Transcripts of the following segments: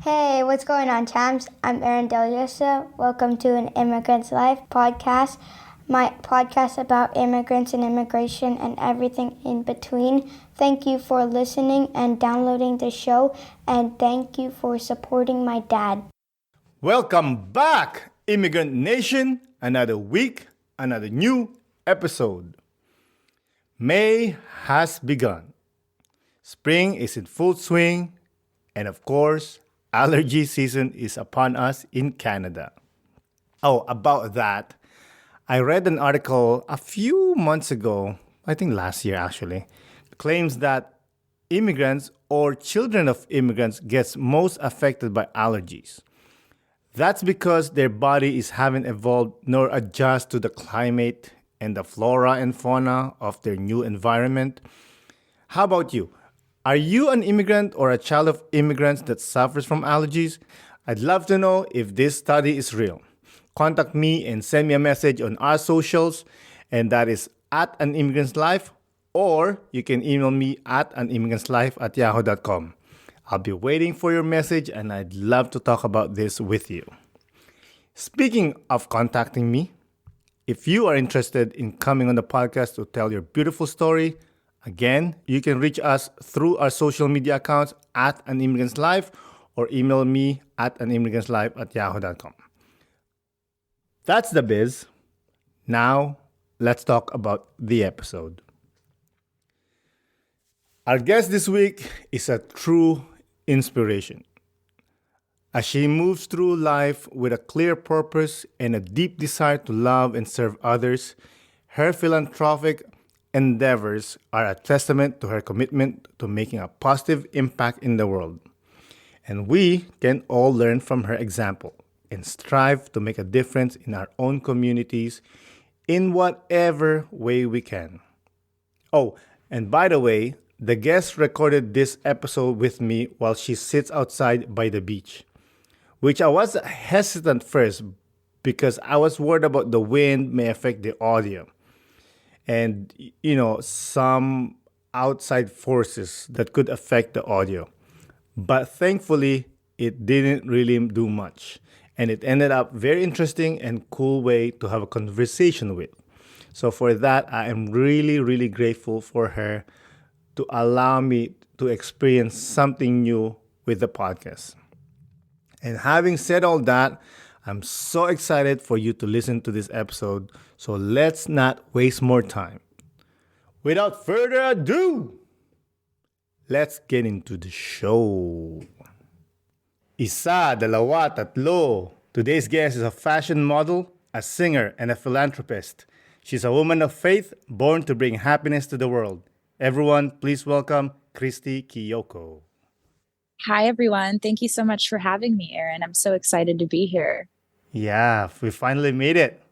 Hey, what's going on, champs? I'm Aaron Deliosa. Welcome to an Immigrant's Life podcast, my podcast about immigrants and immigration and everything in between. Thank you for listening and downloading the show, and thank you for supporting my dad. Welcome back, Immigrant Nation. Another week, another new episode. May has begun. Spring is in full swing, and of course, allergy season is upon us in Canada. Oh, about that, I read an article a few months ago, I think last year actually, claims that immigrants or children of immigrants gets most affected by allergies. That's because their body is haven't evolved nor adjust to the climate and the flora and fauna of their new environment. How about you? Are you an immigrant or a child of immigrants that suffers from allergies? I'd love to know if this study is real. Contact me and send me a message on our socials, and that is at an immigrant's life, or you can email me at animmigrantslife@yahoo.com. I'll be waiting for your message, and I'd love to talk about this with you. Speaking of contacting me, if you are interested in coming on the podcast to tell your beautiful story, again, you can reach us through our social media accounts at An Immigrant's Life or email me at animmigrantslife@yahoo.com. That's the biz. Now, let's talk about the episode. Our guest this week is a true inspiration. As she moves through life with a clear purpose and a deep desire to love and serve others, her philanthropic endeavors are a testament to her commitment to making a positive impact in the world. And we can all learn from her example and strive to make a difference in our own communities in whatever way we can. Oh, and by the way, the guest recorded this episode with me while she sits outside by the beach, which I was hesitant first because I was worried about the wind may affect the audio and some outside forces that could affect the audio. But thankfully, it didn't really do much, and it ended up very interesting and cool way to have a conversation with. So for that, I am really, really grateful for her to allow me to experience something new with the podcast. And having said all that, I'm so excited for you to listen to this episode, so let's not waste more time. Without further ado, let's get into the show. Isa, dalawa, tatlo. Today's guest is a fashion model, a singer, and a philanthropist. She's a woman of faith, born to bring happiness to the world. Everyone, please welcome Christy Kioko. Hi, everyone. Thank you so much for having me, Aaron. I'm so excited to be here. Yeah, we finally made it.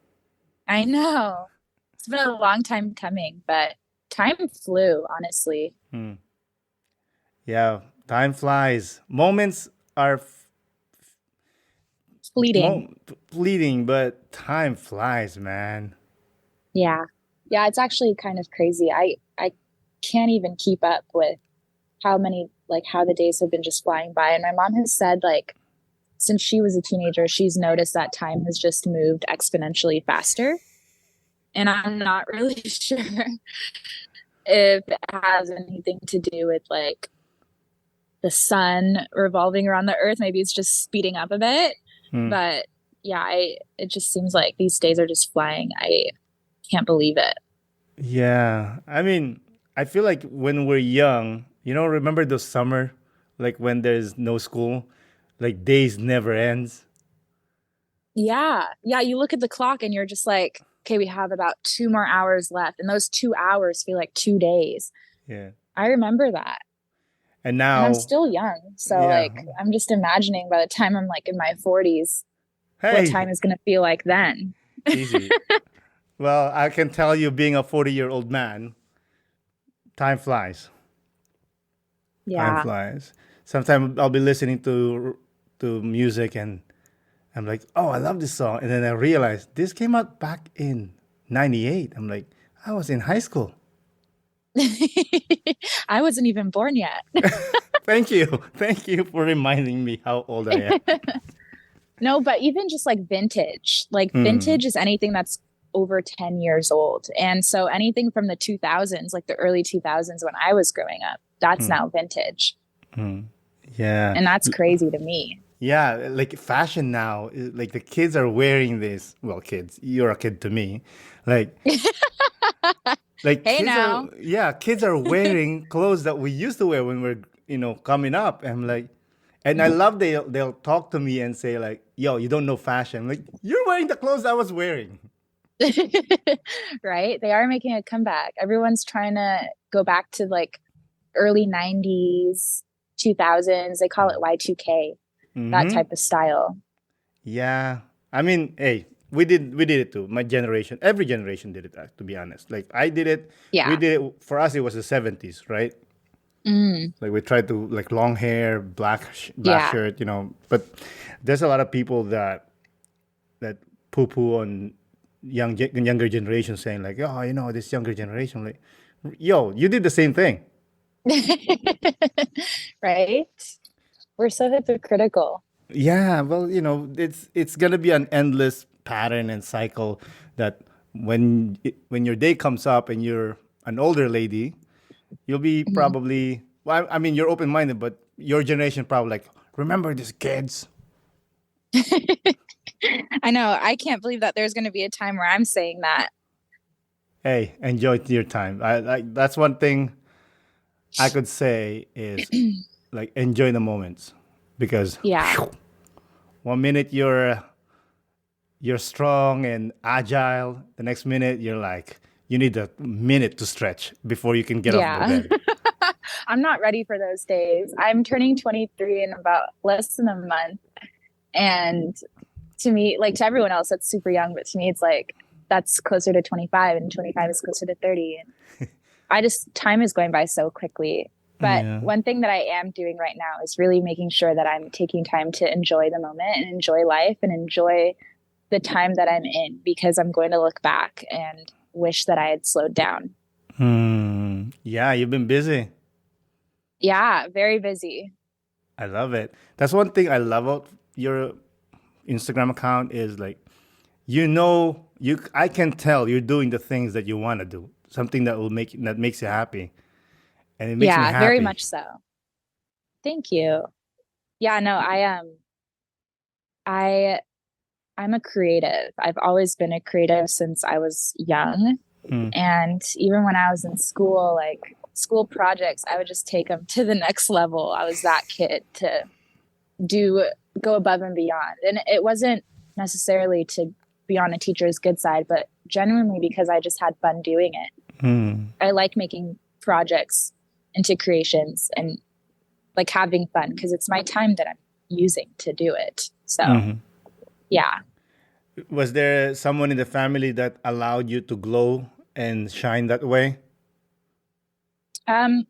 I know. It's been a long time coming, but time flew, honestly. Yeah, time flies. Moments are fleeting, but time flies, man. Yeah. Yeah, it's actually kind of crazy. I can't even keep up with how the days have been just flying by. And my mom has said, since she was a teenager, she's noticed that time has just moved exponentially faster. And I'm not really sure if it has anything to do with the sun revolving around the earth. Maybe it's just speeding up a bit. But yeah, it just seems like these days are just flying. I can't believe it. Yeah, I mean, I feel like when we're young, remember the summer, when there's no school, days never ends. Yeah. Yeah. You look at the clock and you're just like, okay, we have about 2 more hours left. And those 2 hours feel like 2 days. Yeah. I remember that. And now And I'm still young. So I'm just imagining by the time I'm in my 40s, what time is going to feel like then. Easy. Well, I can tell you, being a 40-year-old man, time flies. Yeah. Time flies. Sometimes I'll be listening to music and I'm like, oh, I love this song. And then I realize this came out back in 98. I'm like, I was in high school. I wasn't even born yet. Thank you. Thank you for reminding me how old I am. No, but even just like vintage, vintage is anything that's over 10 years old. And so anything from the 2000s, like the early 2000s when I was growing up, that's now vintage. Yeah. And that's crazy to me. Yeah, like fashion now, like the kids are wearing this. Well, kids, you're a kid to me. Like, like Hey kids now. kids are wearing clothes that we used to wear when we're, coming up. I'm like, and I love they'll talk to me and say like, "Yo, you don't know fashion." I'm like, you're wearing the clothes I was wearing. Right? They are making a comeback. Everyone's trying to go back to like early 90s, 2000s. They call it Y2K, that type of style. Yeah. I mean, hey, we did it too. My generation, every generation did it, to be honest. Like I did it. Yeah. We did it. For us, it was the 70s, right? Like we tried to like long hair, black shirt, But there's a lot of people that poo poo on younger generation, saying like, oh, this younger generation, like, yo, you did the same thing. Right? We're so hypocritical. Yeah, well, it's gonna be an endless pattern and cycle that when your day comes up and you're an older lady, you'll be probably, well, I mean, you're open minded, but your generation probably like, remember these kids. I know. I can't believe that there's going to be a time where I'm saying that. Hey, enjoy your time. That's one thing I could say is like enjoy the moments, because Yeah. one minute you're strong and agile, the next minute you're like you need a minute to stretch before you can get off the bed. I'm not ready for those days. I'm turning 23 in about less than a month. And to me, like to everyone else, that's super young. But to me, it's like that's closer to 25 and 25 is closer to 30. And time is going by so quickly. But one thing that I am doing right now is really making sure that I'm taking time to enjoy the moment and enjoy life and enjoy the time that I'm in, because I'm going to look back and wish that I had slowed down. Yeah, you've been busy. Yeah, very busy. I love it. That's one thing I love about your Instagram account is like, I can tell you're doing the things that you want to do, something that makes you happy. And it makes me happy. Very much so. Thank you. Yeah, no, I'm a creative. I've always been a creative since I was young. And even when I was in school, like school projects, I would just take them to the next level. I was that kid to go above and beyond. And it wasn't necessarily to be on a teacher's good side, but genuinely because I just had fun doing it. I like making projects into creations and like having fun because it's my time that I'm using to do it. So, yeah. Was there someone in the family that allowed you to glow and shine that way? Well,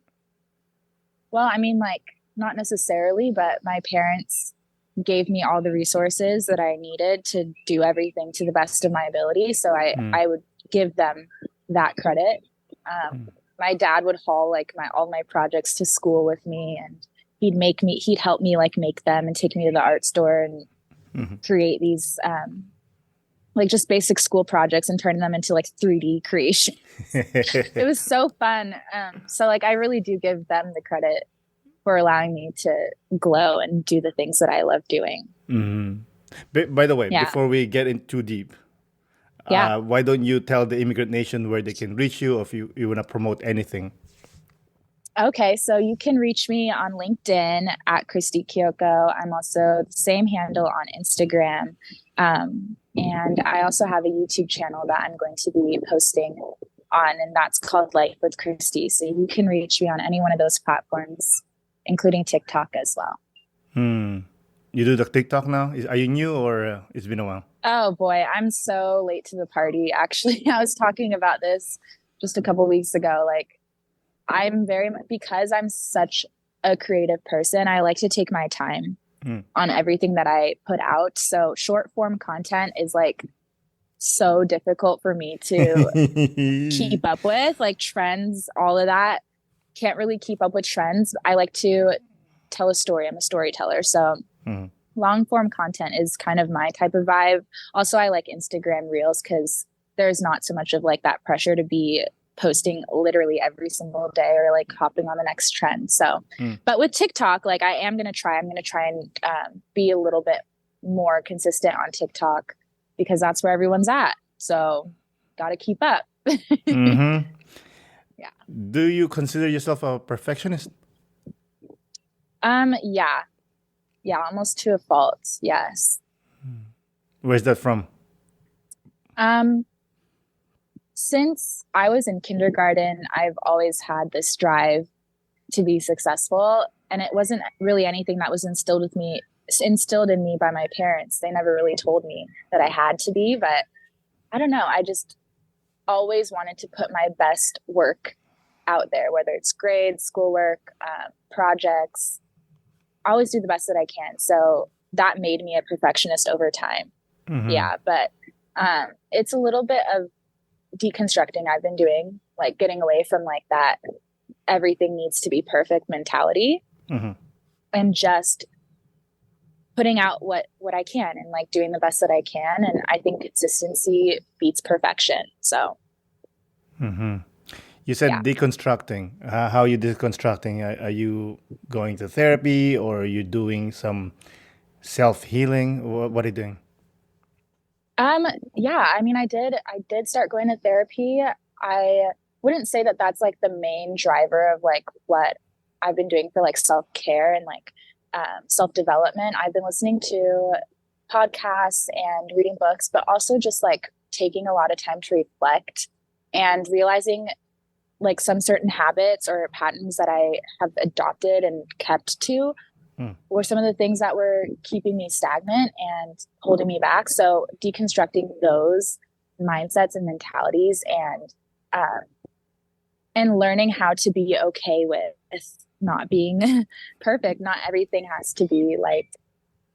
I mean, like, not necessarily, but my parents gave me all the resources that I needed to do everything to the best of my ability. So I would give them that credit. My dad would haul like all my projects to school with me, and he'd help me like make them and take me to the art store and create these like just basic school projects and turn them into like 3D creation. It was so fun. So like I really do give them the credit for allowing me to glow and do the things that I love doing. By the way, before we get in too deep, why don't you tell the Immigrant Nation where they can reach you, or if you want to promote anything? Okay, so you can reach me on LinkedIn at Christy Kioko. I'm also the same handle on Instagram. And I also have a YouTube channel that I'm going to be posting on, and that's called Life with Christy. So you can reach me on any one of those platforms, including TikTok as well. You do the TikTok now? Are you new, or it's been a while? Oh boy, I'm so late to the party. Actually, I was talking about this just a couple weeks ago. Like, I'm very much, because I'm such a creative person, I like to take my time on everything that I put out. So short form content is like so difficult for me to keep up with, like trends, all of that. Can't really keep up with trends. I like to tell a story. I'm a storyteller. So Mhm. long form content is kind of my type of vibe. Also, I like Instagram reels because there's not so much of like that pressure to be posting literally every single day or like hopping on the next trend. So, but with TikTok, like I'm going to try and be a little bit more consistent on TikTok because that's where everyone's at. So got to keep up. Mhm. Yeah. Do you consider yourself a perfectionist? Yeah. Yeah. Almost to a fault. Yes. Where's that from? Since I was in kindergarten, I've always had this drive to be successful. And it wasn't really anything that was instilled in me by my parents. They never really told me that I had to be, but I don't know. I just always wanted to put my best work out there, whether it's grades, schoolwork, projects. I always do the best that I can. So that made me a perfectionist over time. Mhm. Yeah, but it's a little bit of deconstructing I've been doing, like getting away from like that everything needs to be perfect mentality Mhm. and just putting out what I can and like doing the best that I can. And I think consistency beats perfection. So Mhm. You said yeah. deconstructing. How are you deconstructing? Are you going to therapy or are you doing some self-healing? What are you doing? Yeah, I mean, I did start going to therapy. I wouldn't say that that's like the main driver of like what I've been doing for like self-care and like self-development. I've been listening to podcasts and reading books, but also just like taking a lot of time to reflect and realizing like some certain habits or patterns that I have adopted and kept to were some of the things that were keeping me stagnant and holding me back. So deconstructing those mindsets and mentalities and learning how to be okay with not being perfect. Not everything has to be like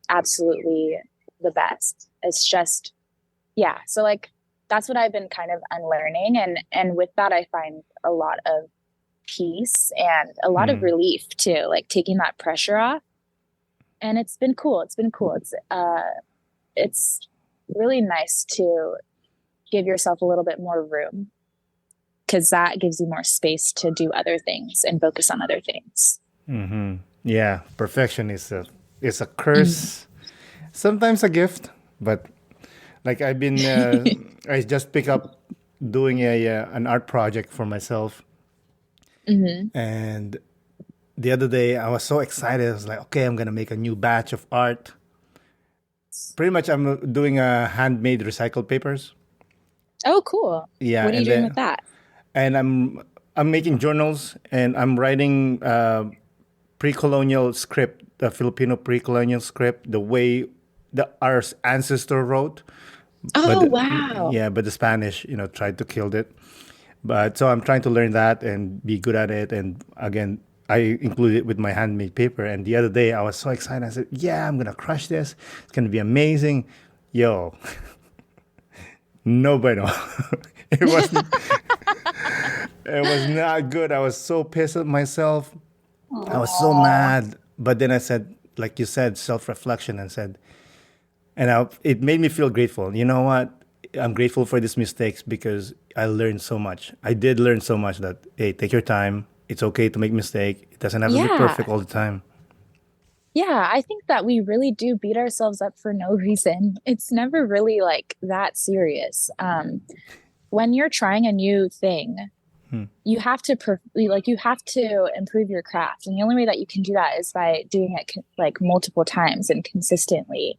absolutely the best. It's just, yeah. So like that's what I've been kind of unlearning. And with that, I find a lot of peace and a lot of relief too, like taking that pressure off. And it's been cool. It's really nice to give yourself a little bit more room because that gives you more space to do other things and focus on other things. Mm-hmm. Yeah, perfection is a curse, sometimes a gift. But like I just pick up doing an art project for myself, and the other day I was so excited. I was like, okay, I'm gonna make a new batch of art. Pretty much, I'm doing handmade recycled papers. Oh, cool. Yeah, What are you doing with that? and I'm making journals and I'm writing pre-colonial script, the Filipino pre-colonial script, the way our ancestor wrote. Oh, But wow. but the Spanish, tried to kill it. But so I'm trying to learn that and be good at it. And again, I included it with my handmade paper. And the other day, I was so excited. I said, "Yeah, I'm gonna crush this. It's gonna be amazing." Yo, no bueno. it was it was not good. I was so pissed at myself. I was so mad. But then I said, like you said, self-reflection, and said, it made me feel grateful. You know what? I'm grateful for these mistakes because I learned so much. I did learn so much that, hey, take your time. It's okay to make mistake. It doesn't have to be Yeah. perfect all the time. Yeah, I think that we really do beat ourselves up for no reason. It's never really like that serious. When you're trying a new thing, you have to you have to improve your craft, and the only way that you can do that is by doing it like multiple times and consistently.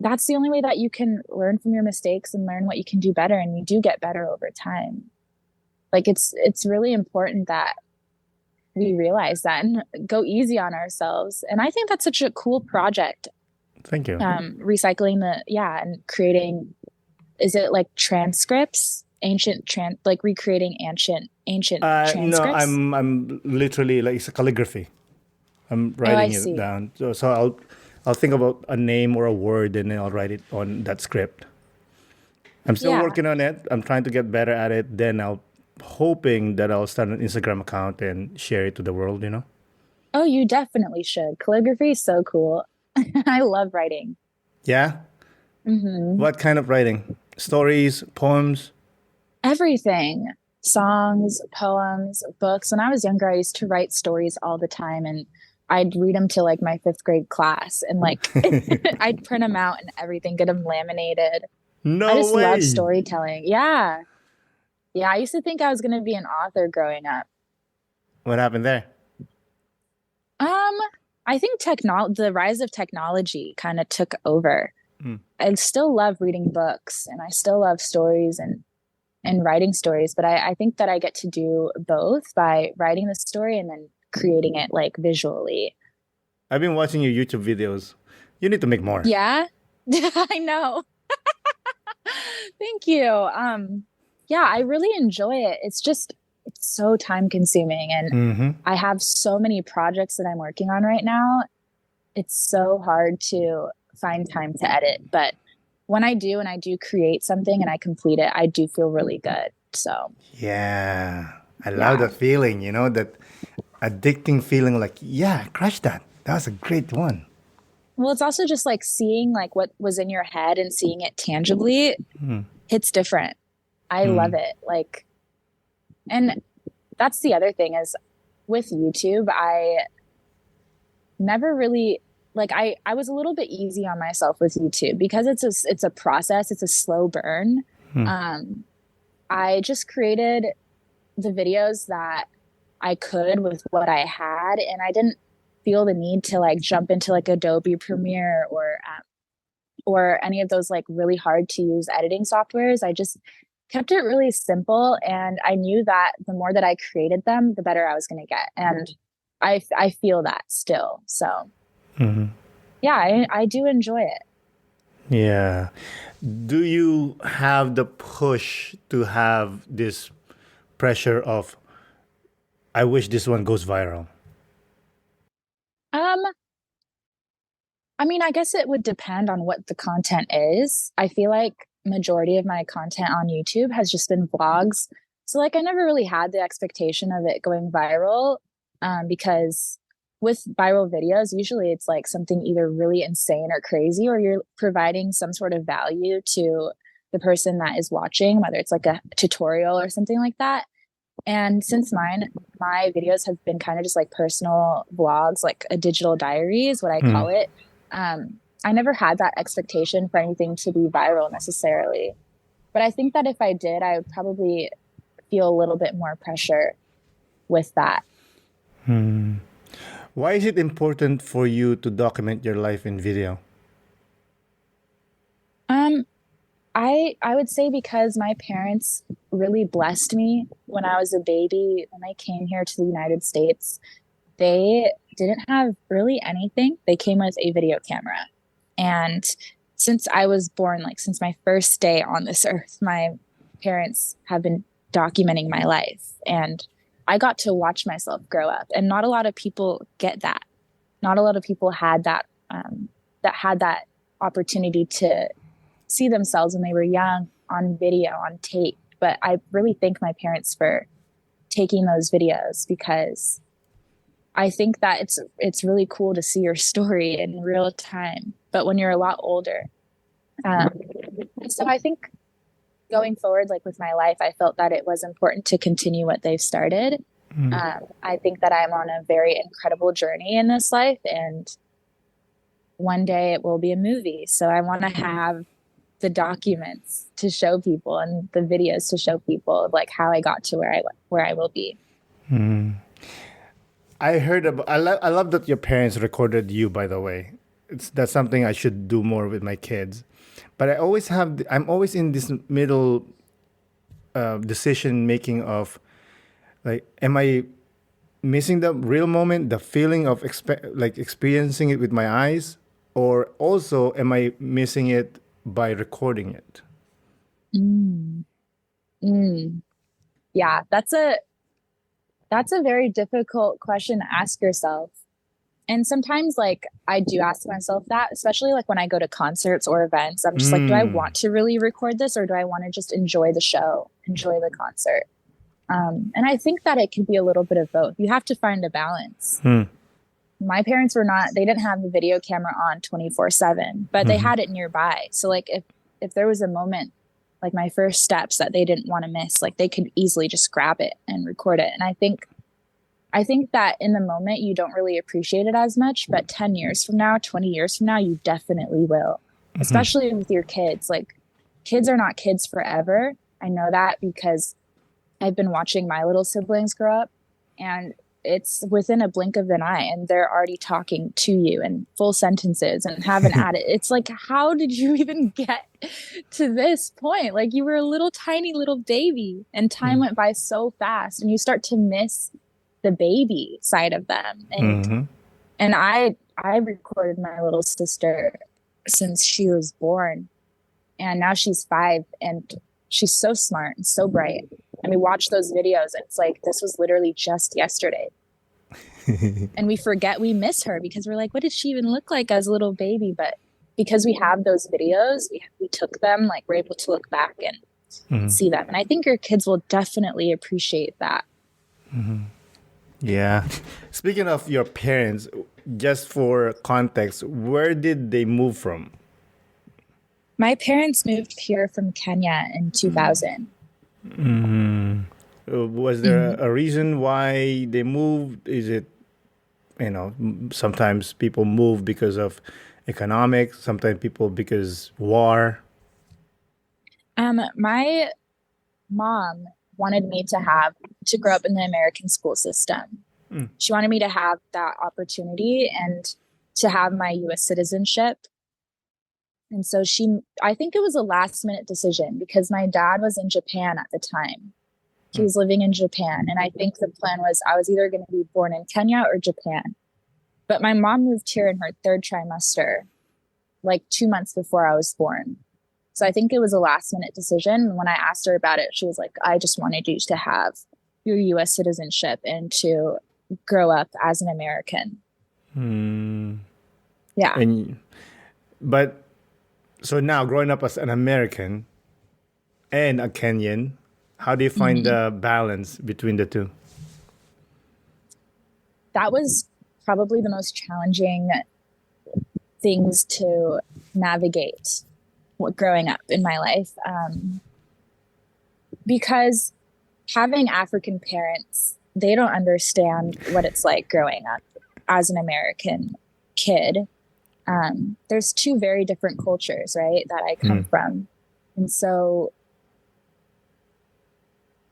That's the only way that you can learn from your mistakes and learn what you can do better, and you do get better over time. Like it's really important that we realize that and go easy on ourselves. And I think that's such a cool project. Thank you. Recycling and creating, is it like transcripts? Like recreating ancient No, transcripts? I'm literally like it's a calligraphy. I'm Oh, I writing it see. down. So I'll think about a name or a word and then I'll write it on that script. I'm still Yeah. working on it. I'm trying to get better at it. Then I'll hoping that I'll start an Instagram account and share it to the world. Oh, you definitely should. Calligraphy is so cool. I love writing. Yeah? Hmm. What kind of writing? Stories, poems? Everything. Songs, poems, books. When I was younger, I used to write stories all the time, and I'd read them to like my fifth grade class, and like I'd print them out and everything, get them laminated. I No just love way. storytelling. Yeah. Yeah. I used to think I was going to be an author growing up. What happened there? Um, I think the rise of technology kind of took over. Mm. I still love reading books and I still love stories and writing stories, but I think that I get to do both by writing the story and then creating it like visually. I've been watching your YouTube videos. You need to make more. Yeah. I know. Thank you. Yeah, I really enjoy it. It's so time consuming and Mm-hmm. I have so many projects that I'm working on right now. It's so hard to find time to edit, but when I do and I do create something and I complete it, I do feel really good. So, Yeah. I love yeah. that feeling, that addicting feeling like, yeah, crush that. That was a great one. Well, it's also just like seeing like what was in your head and seeing it tangibly Mm. hits different. I love Mm. it. Like, and that's the other thing is with YouTube, I never really like I was a little bit easy on myself with YouTube because it's a process, it's a slow burn. Mm. I just created the videos that I could with what I had, and I didn't feel the need to like jump into like Adobe Premiere or any of those like really hard to use editing softwares. I just kept it really simple, and I knew that the more that I created them, the better I was going to get, and I feel that still. So Mhm. yeah, I do enjoy it. Yeah. Do you have the push to have this pressure of, I wish this one goes viral? Um, I mean, I guess it would depend on what the content is. I feel like majority of my content on YouTube has just been vlogs. So like I never really had the expectation of it going viral because with viral videos, usually it's like something either really insane or crazy, or you're providing some sort of value to the person that is watching, whether it's like a tutorial or something like that. And since my videos have been kind of just like personal vlogs, like a digital diary is what I Mm. call it. I never had that expectation for anything to be viral necessarily. But I think that if I did, I would probably feel a little bit more pressure with that. Hmm. Why is it important for you to document your life in video? Um, I would say because my parents really blessed me when I was a baby, when they came here to the United States. They didn't have really anything. They came with a video camera. And since I was born, like since my first day on this earth, my parents have been documenting my life. And I got to watch myself grow up. And not a lot of people get that. Not a lot of people had that opportunity to see themselves when they were young on video, on tape. But I really thank my parents for taking those videos because I think that it's really cool to see your story in real time, but when you're a lot older. Um, so I think going forward, like with my life, I felt that it was important to continue what they've started. Mm. I think that I'm on a very incredible journey in this life, and one day it will be a movie. So I want to have the documents to show people and the videos to show people of like how I got to where I will be. Mm. I love that your parents recorded you, by the way. That's something I should do more with my kids. But I'm always in this middle decision making of like, am I missing the real moment, the feeling of like experiencing it with my eyes, or also am I missing it by recording it? Mm. Mm. Yeah, that's a very difficult question to ask yourself. And sometimes like I do ask myself that, especially like when I go to concerts or events. I'm just like, do I Mm. want to really record this or do I want to just enjoy the show, enjoy the concert? And I think that it can be a little bit of both. You have to find a balance. Hmm. my parents they didn't have the video camera on 24/7, but they had it nearby. So like if there was a moment, like my first steps that they didn't want to miss, like they could easily just grab it and record it. And I think that in the moment you don't really appreciate it as much, but 10 years from now, 20 years from now, you definitely will, especially with your kids. Like kids are not kids forever. I know that because I've been watching my little siblings grow up, and it's within a blink of an eye and they're already talking to you in full sentences and haven't added. It's like, how did you even get to this point? Like you were a little tiny little baby and time went by so fast, and you start to miss the baby side of them. And I recorded my little sister since she was born, and now she's 5 and she's so smart and so bright. And we watch those videos and it's like, this was literally just yesterday. And we miss her because we're like, what did she even look like as a little baby? But because we have those videos, we took them, like we're able to look back and see them. And I think your kids will definitely appreciate that. Yeah. Speaking of your parents, just for context, where did they move from? My parents moved here from Kenya in 2000. Was there a reason why they moved? Is it, sometimes people move because of economics, sometimes people because war? My mom wanted me to grow up in the American school system. She wanted me to have that opportunity and to have my US citizenship. And so I think it was a last minute decision because my dad was in Japan at the time. He was living in Japan. And I think the plan was I was either going to be born in Kenya or Japan. But my mom moved here in her 3rd trimester, like 2 months before I was born. So I think it was a last minute decision. When I asked her about it, she was like, I just wanted you to have your US citizenship and to grow up as an American. Yeah. So now growing up as an American and a Kenyan, how do you find the balance between the two? That was probably the most challenging things to navigate growing up in my life. Because having African parents, they don't understand what it's like growing up as an American kid. There's 2 very different cultures, right, that I come from. And so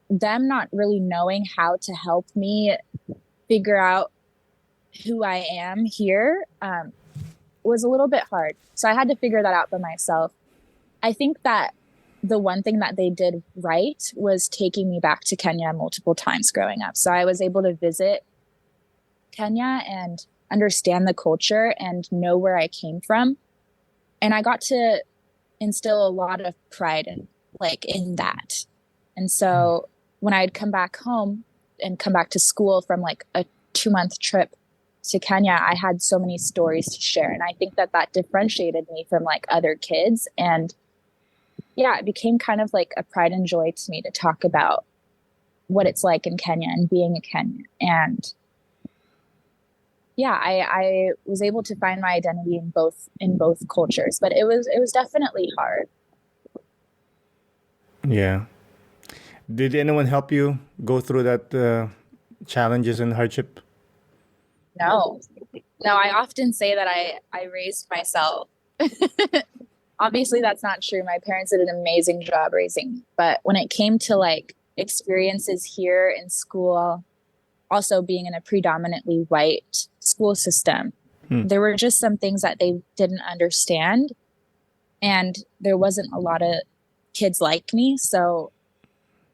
them not really knowing how to help me figure out who I am here was a little bit hard. So I had to figure that out by myself. I think that the one thing that they did right was taking me back to Kenya multiple times growing up. So I was able to visit Kenya and understand the culture and know where I came from. And I got to instill a lot of pride in that. And so when I'd come back home and come back to school from like a 2-month trip to Kenya, I had so many stories to share. And I think that differentiated me from like other kids. And yeah, it became kind of like a pride and joy to me to talk about what it's like in Kenya and being a Kenyan. And yeah, I was able to find my identity in both cultures, but it was definitely hard. Yeah. Did anyone help you go through that challenges and hardship? No, I often say that I raised myself. Obviously, that's not true. My parents did an amazing job raising me. But when it came to like experiences here in school, also being in a predominantly white school system, there were just some things that they didn't understand. And there wasn't a lot of kids like me. So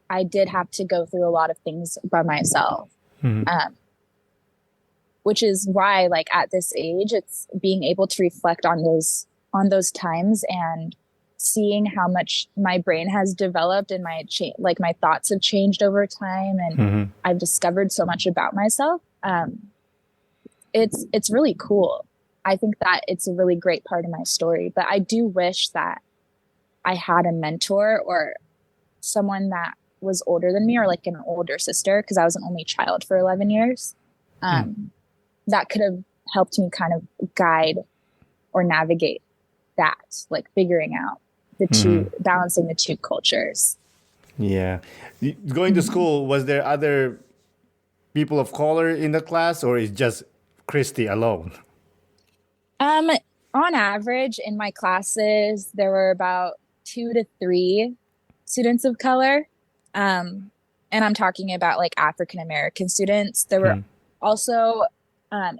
I did have to go through a lot of things by myself. Which is why, like at this age, it's being able to reflect on those times and seeing how much my brain has developed and my thoughts have changed over time, and I've discovered so much about myself. It's really cool. I think that it's a really great part of my story, but I do wish that I had a mentor or someone that was older than me, or like an older sister, because I was an only child for 11 years. That could have helped me kind of guide or navigate that, like figuring out the two, balancing the two cultures. Yeah. Going to school, was there other people of color in the class, or is just Christy alone? On average, in my classes, there were about 2 to 3 students of color. And I'm talking about like African American students. There were also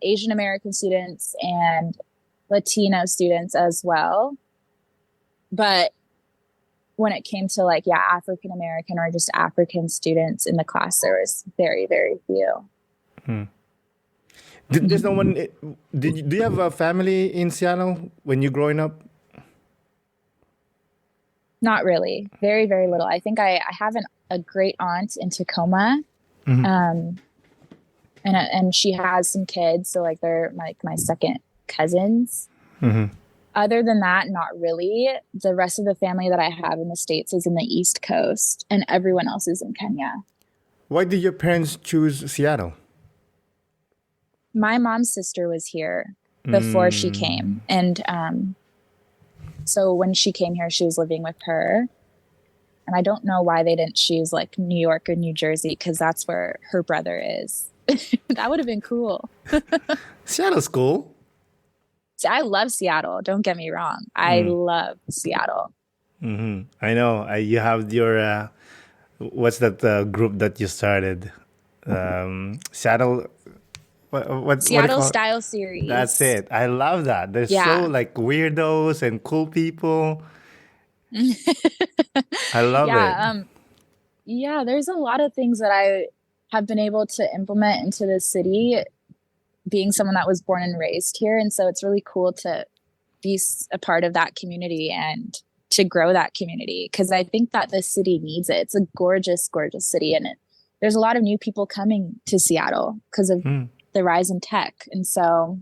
Asian American students and Latino students as well. But when it came to like, African American or just African students in the class, there was very, very few. There's no one. Do you have a family in Seattle when you're growing up? Not really. Very, very little. I think I have a great aunt in Tacoma. And she has some kids. So like they're my second cousins. Other than that, not really. The rest of the family that I have in the States is in the East Coast, and everyone else is in Kenya. Why did your parents choose Seattle? My mom's sister was here before she came. And so when she came here, she was living with her. And I don't know why they didn't choose like New York or New Jersey, because that's where her brother is. That would have been cool. Seattle's cool. I love Seattle. Don't get me wrong. I love Seattle. I know. You have your, what's that group that you started? Seattle... Seattle Style Series. That's it. I love that. They're so like weirdos and cool people. I love it. There's a lot of things that I have been able to implement into the city, being someone that was born and raised here. And so it's really cool to be a part of that community and to grow that community, because I think that the city needs it. It's a gorgeous, gorgeous city. And there's a lot of new people coming to Seattle because of the rise in tech. And so,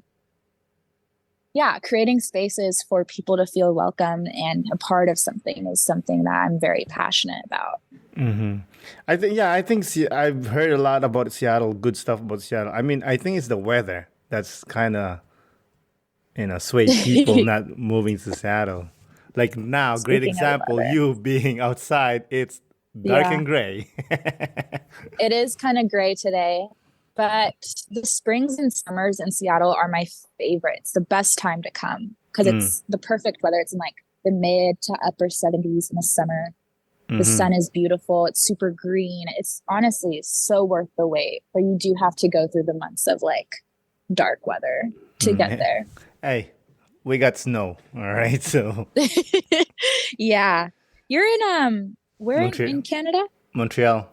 creating spaces for people to feel welcome and a part of something is something that I'm very passionate about. I think I've heard a lot about Seattle, good stuff about Seattle. I mean, I think it's the weather that's kind of, swayed people not moving to Seattle. Like now, great example, you being outside, it's dark and gray. It is kind of gray today. But the springs and summers in Seattle are my favorite. It's the best time to come because it's the perfect weather. It's in like the mid to upper 70s in the summer. The sun is beautiful. It's super green. It's honestly so worth the wait. But you do have to go through the months of like dark weather to get there. Hey, we got snow. All right. So you're in where in Canada? Montreal.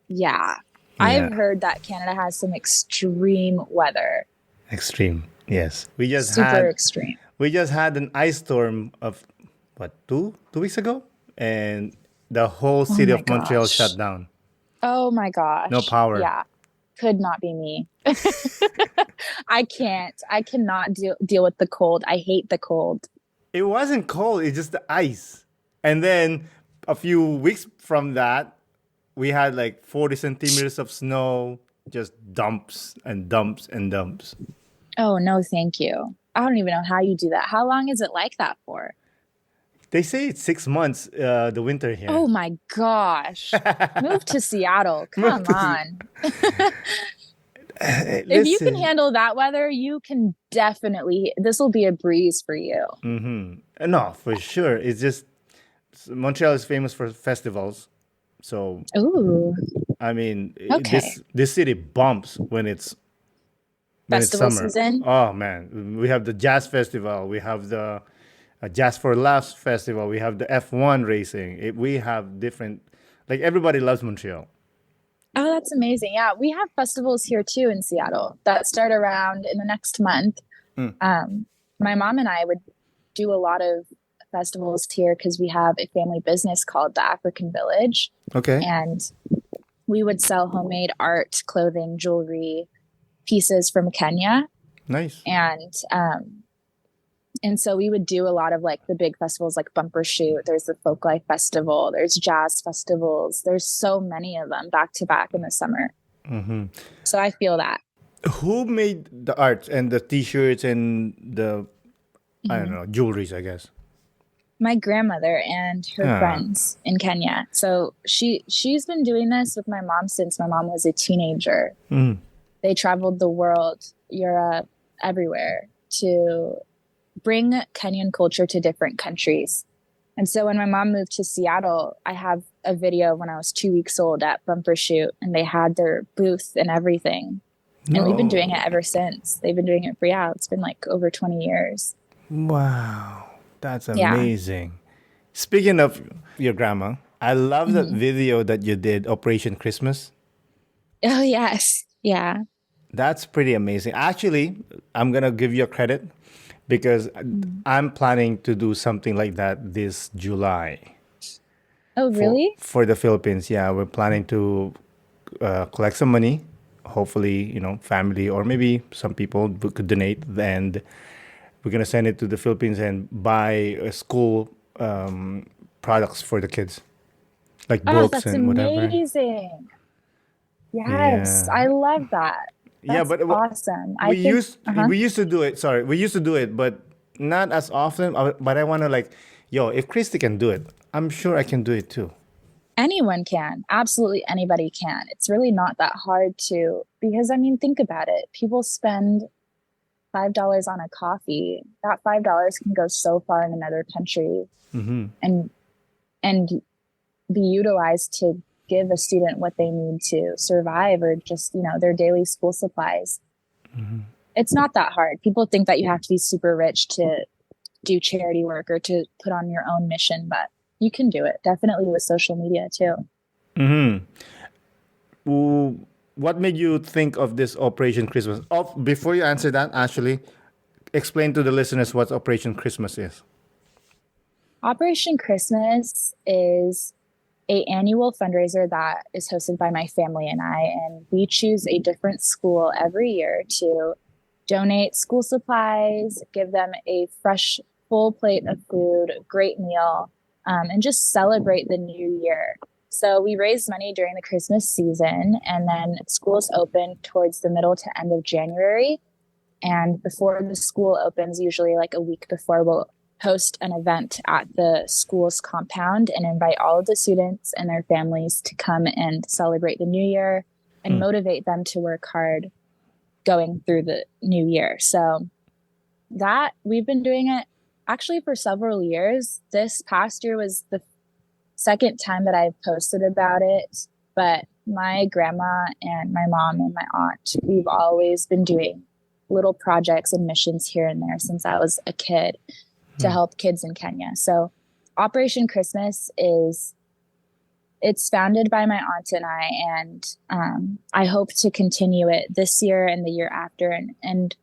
Yeah. I've heard that Canada has some extreme weather. Extreme, yes. Super extreme. We just had an ice storm of, what, 2 weeks ago? And the whole city of Montreal shut down. Oh my gosh. No power. Yeah. Could not be me. I cannot deal with the cold. I hate the cold. It wasn't cold. It's just the ice. And then a few weeks from that, we had like 40 centimeters of snow, just dumps and dumps and dumps. Oh, no, thank you. I don't even know how you do that. How long is it like that for? They say it's 6 months, the winter here. Oh, my gosh. Move to Seattle. Come on. If you can handle that weather, you can definitely, this will be a breeze for you. No, for sure. It's just, Montreal is famous for festivals. So, I mean, this city bumps when it's Festival summer. Season. Oh man, we have the Jazz Festival, we have the Jazz for Laughs Festival, we have the F1 racing. We have different, like everybody loves Montreal. Oh, that's amazing. Yeah, we have festivals here too in Seattle that start around in the next month. My mom and I would do a lot of festivals here because we have a family business called the African Village. Okay. And we would sell homemade art, clothing, jewelry, pieces from Kenya. Nice. And so we would do a lot of like the big festivals like Bumper Shoot. There's the Folk Life Festival. There's jazz festivals. There's so many of them back to back in the summer. So I feel that. Who made the art and the T-shirts and the I don't Mhm. know jewelries? I guess. My grandmother and her Ah. friends in Kenya. So she's been doing this with my mom since my mom was a teenager. Mm. They traveled the world, Europe, everywhere to bring Kenyan culture to different countries. And so when my mom moved to Seattle, I have a video when I was 2 weeks old at Bumper Shoot, and they had their booth and everything. And we've been doing No. it ever since. They've been doing it for, yeah, it's been like over 20 years. Wow, that's Yeah. amazing. Speaking of your grandma, I love that Mhm. video that you did, Operation Christmas. Oh, yes. Yeah. That's pretty amazing. Actually, I'm gonna give you a credit because Mhm. I'm planning to do something like that this July Oh, really? for the Philippines. Yeah, we're planning to collect some money. Hopefully, family or maybe some people who could donate, and we're gonna send it to the Philippines and buy school products for the kids, like Oh, books that's and whatever. amazing. Yes, Yeah, I love that. yeah, That's but awesome. I we think, used uh-huh. we used to do it. Sorry, we used to do it, but not as often. But I want to like, yo, if Christy can do it, I'm sure I can do it too. Anyone can. Absolutely anybody can. It's really not that hard to, because I mean, think about it. People spend $5 on a coffee. That $5 can go so far in another country Mm-hmm. and and be utilized to give a student what they need to survive or just, their daily school supplies. It's not that hard. People think that you have to be super rich to do charity work or to put on your own mission, but you can do it. Definitely with social media too. Mm-hmm. What made you think of this Operation Christmas? Oh, before you answer that, actually, explain to the listeners what Operation Christmas is. Operation Christmas is a annual fundraiser that is hosted by my family and I, and we choose a different school every year to donate school supplies, give them a fresh, full plate of food, great meal, and just celebrate the new year. So we raise money during the Christmas season, and then schools open towards the middle to end of January. And before the school opens, usually like a week before, we'll host an event at the school's compound and invite all of the students and their families to come and celebrate the new year and motivate them to work hard going through the new year. So that we've been doing it actually for several years. This past year was the second time that I've posted about it, but my grandma and my mom and my aunt, we've always been doing little projects and missions here and there since I was a kid to help kids in Kenya. So Operation Christmas it's founded by my aunt and I, and I hope to continue it this year and the year after and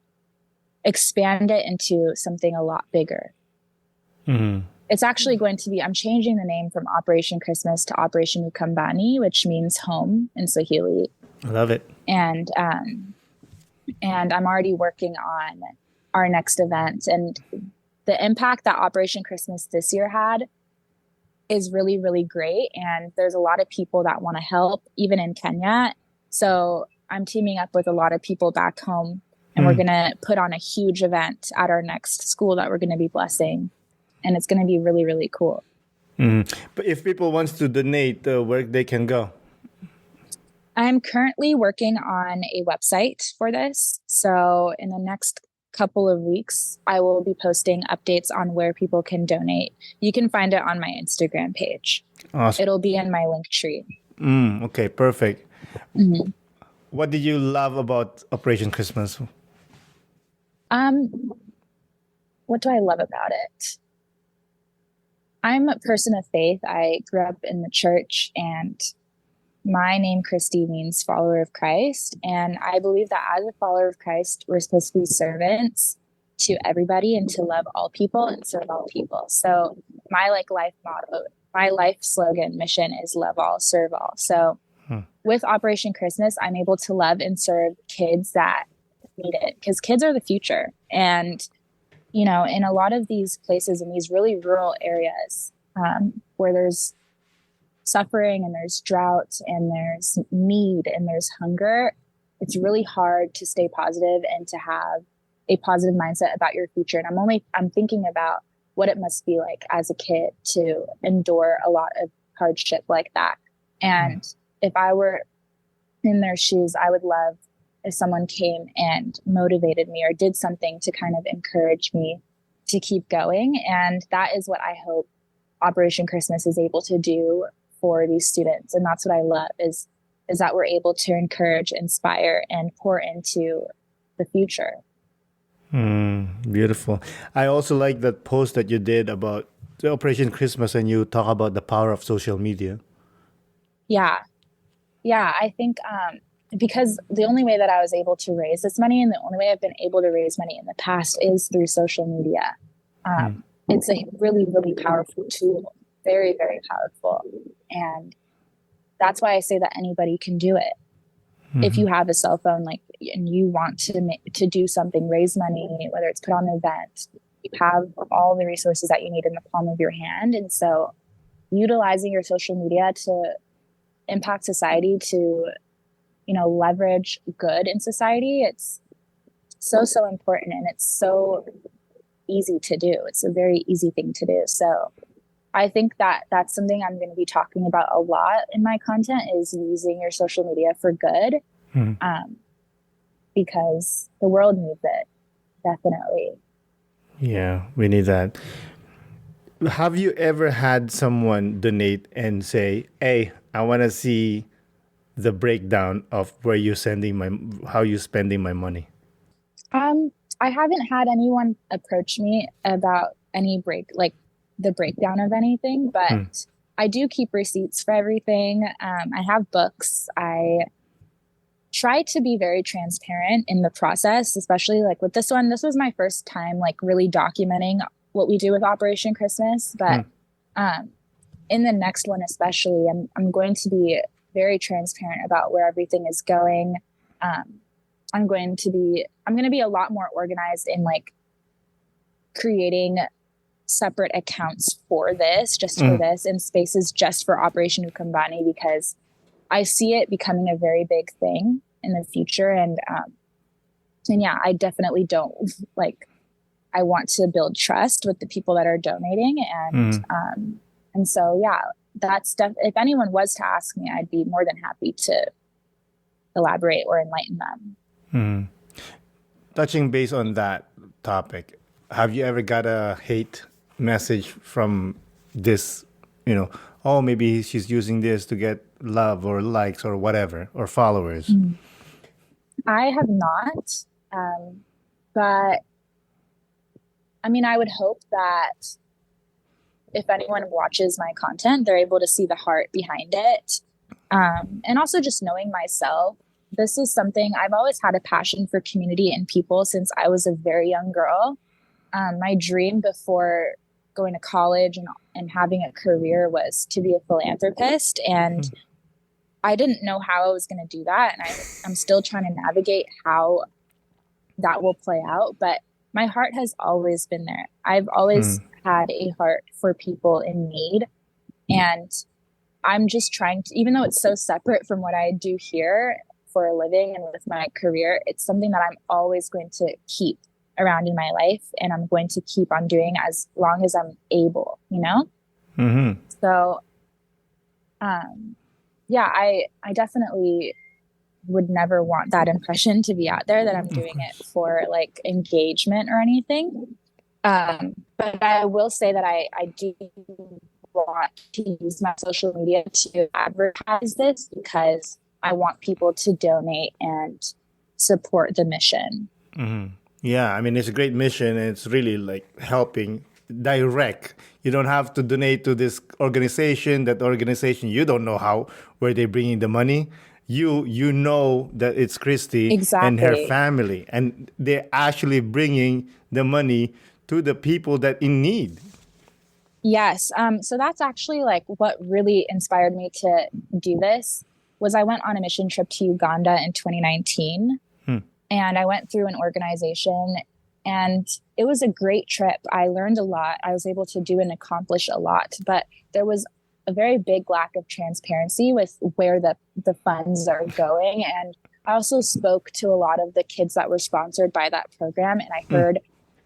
expand it into something a lot bigger. Mm-hmm. It's actually going to be, I'm changing the name from Operation Christmas to Operation Ukambani, which means home in Swahili. I love it. And I'm already working on our next event. And the impact that Operation Christmas this year had is really, really great. And there's a lot of people that want to help, even in Kenya. So I'm teaming up with a lot of people back home, and we're going to put on a huge event at our next school that we're going to be blessing. And it's going to be really, really cool. But if people wants to donate, where they can go? I'm currently working on a website for this. So in the next couple of weeks, I will be posting updates on where people can donate. You can find it on my Instagram page. Awesome. It'll be in my link tree. Okay, perfect. Mm-hmm. What did you love about Operation Christmas? What do I love about it? I'm a person of faith. I grew up in the church, and my name, Christy, means follower of Christ. And I believe that as a follower of Christ, we're supposed to be servants to everybody and to love all people and serve all people. So my life motto, my life slogan, mission is love all, serve all. So with Operation Christmas, I'm able to love and serve kids that need it, because kids are the future. And in a lot of these places, in these really rural areas, where there's suffering and there's drought and there's need and there's hunger, it's really hard to stay positive and to have a positive mindset about your future. And I'm thinking about what it must be like as a kid to endure a lot of hardship like that. And if I were in their shoes, I would love if someone came and motivated me or did something to kind of encourage me to keep going. And that is what I hope Operation Christmas is able to do for these students. And that's what I love is that we're able to encourage, inspire, and pour into the future. Beautiful. I also like that post that you did about the Operation Christmas, and you talk about the power of social media. Yeah. I think because the only way that I was able to raise this money and the only way I've been able to raise money in the past is through social media. It's a really, really powerful tool. Very, very powerful. And that's why I say that anybody can do it. If you have a cell phone, and you want to do something, raise money, whether it's put on an event, you have all the resources that you need in the palm of your hand. And so utilizing your social media to impact society, to, leverage good in society, it's so important. And it's so easy to do. It's a very easy thing to do. So I think that that's something I'm going to be talking about a lot in my content, is using your social media for good, because the world needs it. Definitely. Yeah, we need that. Have you ever had someone donate and say, "Hey, I want to see the breakdown of how you spending my money"? I haven't had anyone approach me about the breakdown of anything, but I do keep receipts for everything. I have books. I try to be very transparent in the process, especially with this one. This was my first time really documenting what we do with Operation Christmas, but in the next one especially, I'm going to be very transparent about where everything is going. I'm going to be a lot more organized in creating separate accounts for this, and spaces just for Operation Ukambani, because I see it becoming a very big thing in the future. And yeah, I definitely don't I want to build trust with the people that are donating. And so, yeah, if anyone was to ask me, I'd be more than happy to elaborate or enlighten them. Touching base on that topic, have you ever got a hate message from this, oh, maybe she's using this to get love or likes or whatever, or followers? I have not. But I mean, I would hope that if anyone watches my content, they're able to see the heart behind it. And also just knowing myself, this is something I've always had a passion for community and people since I was a very young girl. My dream before going to college and having a career was to be a philanthropist. And I didn't know how I was going to do that. And I'm still trying to navigate how that will play out. But my heart has always been there. I've always had a heart for people in need. And I'm just trying to, even though it's so separate from what I do here for a living and with my career, it's something that I'm always going to keep around in my life. And I'm going to keep on doing as long as I'm able, So, yeah, I definitely would never want that impression to be out there that I'm doing it for engagement or anything. But I will say that I do want to use my social media to advertise this because I want people to donate and support the mission. Yeah, I mean, it's a great mission, and it's really helping direct. You don't have to donate to this organization, that organization. You don't know where they're bringing the money. You know that it's Christy and her family, and they're actually bringing the money to the people that in need. Yes. So that's actually what really inspired me to do this was I went on a mission trip to Uganda in 2019. And I went through an organization, and it was a great trip. I learned a lot. I was able to do and accomplish a lot, but there was a very big lack of transparency with where the funds are going. And I also spoke to a lot of the kids that were sponsored by that program, and I heard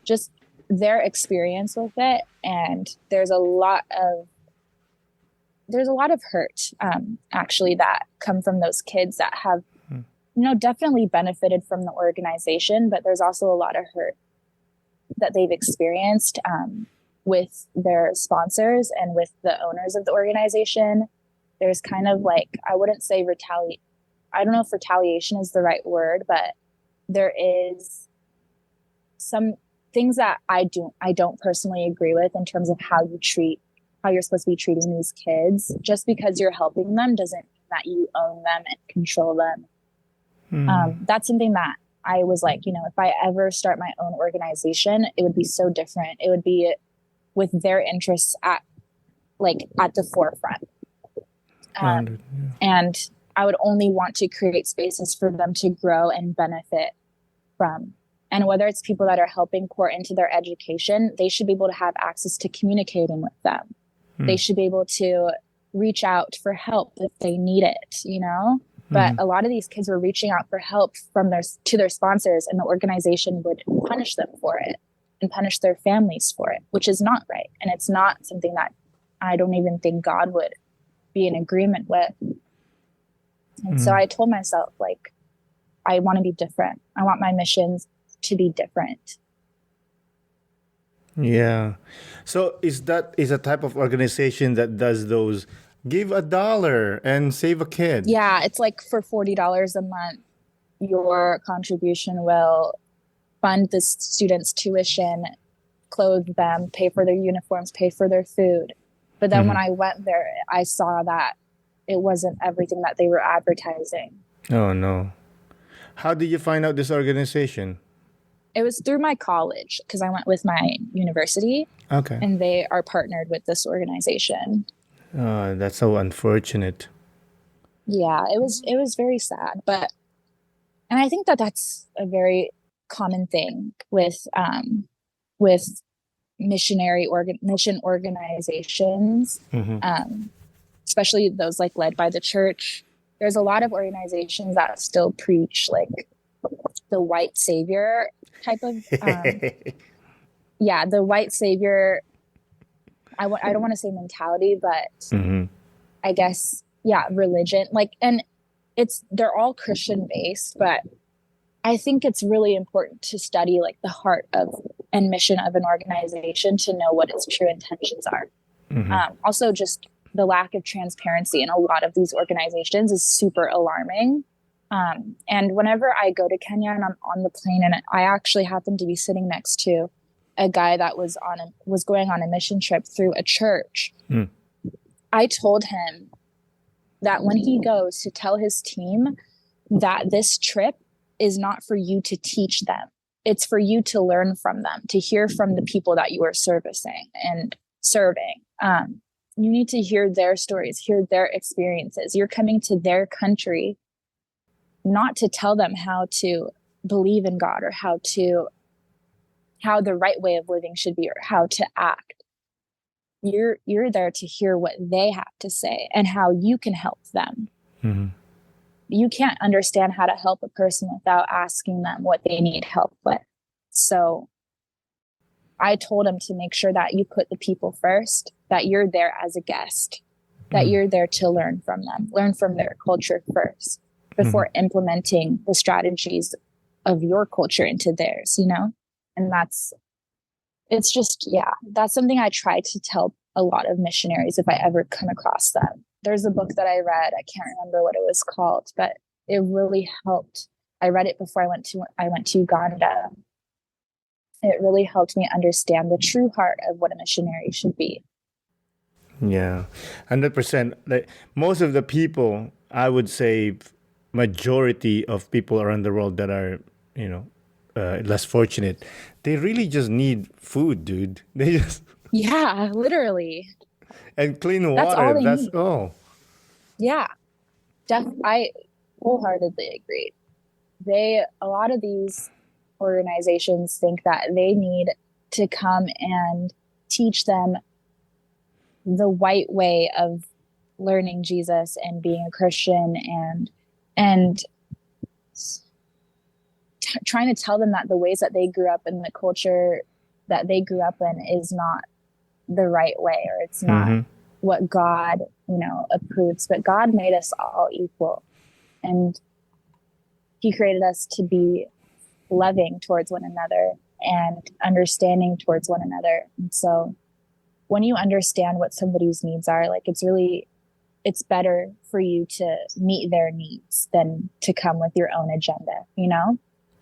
just their experience with it. And there's a lot of hurt, actually, that come from those kids that have, definitely benefited from the organization, but there's also a lot of hurt that they've experienced with their sponsors and with the owners of the organization. There's kind of like, I wouldn't say I don't know if retaliation is the right word, but there is some things that I don't personally agree with in terms of how you're supposed to be treating these kids. Just because you're helping them doesn't mean that you own them and control them. That's something that I was like, if I ever start my own organization, it would be so different. It would be with their interests at the forefront. And I would only want to create spaces for them to grow and benefit from. And whether it's people that are helping pour into their education, they should be able to have access to communicating with them. They should be able to reach out for help if they need it, But a lot of these kids were reaching out for help to their sponsors, and the organization would punish them for it and punish their families for it, which is not right. And it's not something that I don't even think God would be in agreement with. And so I told myself, I want to be different. I want my missions to be different. Yeah. So is a type of organization that does those give $1 and save a kid? Yeah, it's like for $40 a month, your contribution will fund the students' tuition, clothe them, pay for their uniforms, pay for their food. But then when I went there, I saw that it wasn't everything that they were advertising. Oh, no. How did you find out this organization? It was through my college, because I went with my university. Okay. And they are partnered with this organization. Oh, that's so unfortunate. Yeah, it was very sad. And I think that that's a very common thing with mission organizations, especially those led by the church. There's a lot of organizations that still preach the white savior type of the white savior. I don't want to say mentality, but I guess religion. And they're all Christian based, but I think it's really important to study the heart of and mission of an organization to know what its true intentions are. Also, just the lack of transparency in a lot of these organizations is super alarming. And whenever I go to Kenya and I'm on the plane, and I actually happen to be sitting next to a guy that was going on a mission trip through a church, I told him that when he goes to tell his team that this trip is not for you to teach them. It's for you to learn from them, to hear from the people that you are servicing and serving. You need to hear their stories, hear their experiences. You're coming to their country not to tell them how to believe in God or how the right way of living should be or how to act. You're there to hear what they have to say and how you can help them. You can't understand how to help a person without asking them what they need help with. So I told him to make sure that you put the people first, that you're there as a guest, that you're there to learn from them, learn from their culture first before implementing the strategies of your culture into theirs, And that's something I try to tell a lot of missionaries if I ever come across them. There's a book that I read, I can't remember what it was called, but it really helped. I read it before I went to Uganda. It really helped me understand the true heart of what a missionary should be. Yeah, 100%. Most of the people, I would say, majority of people around the world that are, less fortunate, they really just need food, dude. They just literally. And clean water. That's all they That's need. all. Yeah, I wholeheartedly agree. A lot of these organizations think that they need to come and teach them the white way of learning Jesus and being a Christian and trying to tell them that the ways that they grew up in the culture that they grew up in is not the right way, or it's not what God, approves. But God made us all equal, and he created us to be loving towards one another and understanding towards one another. And so when you understand what somebody's needs are, like, it's better for you to meet their needs than to come with your own agenda,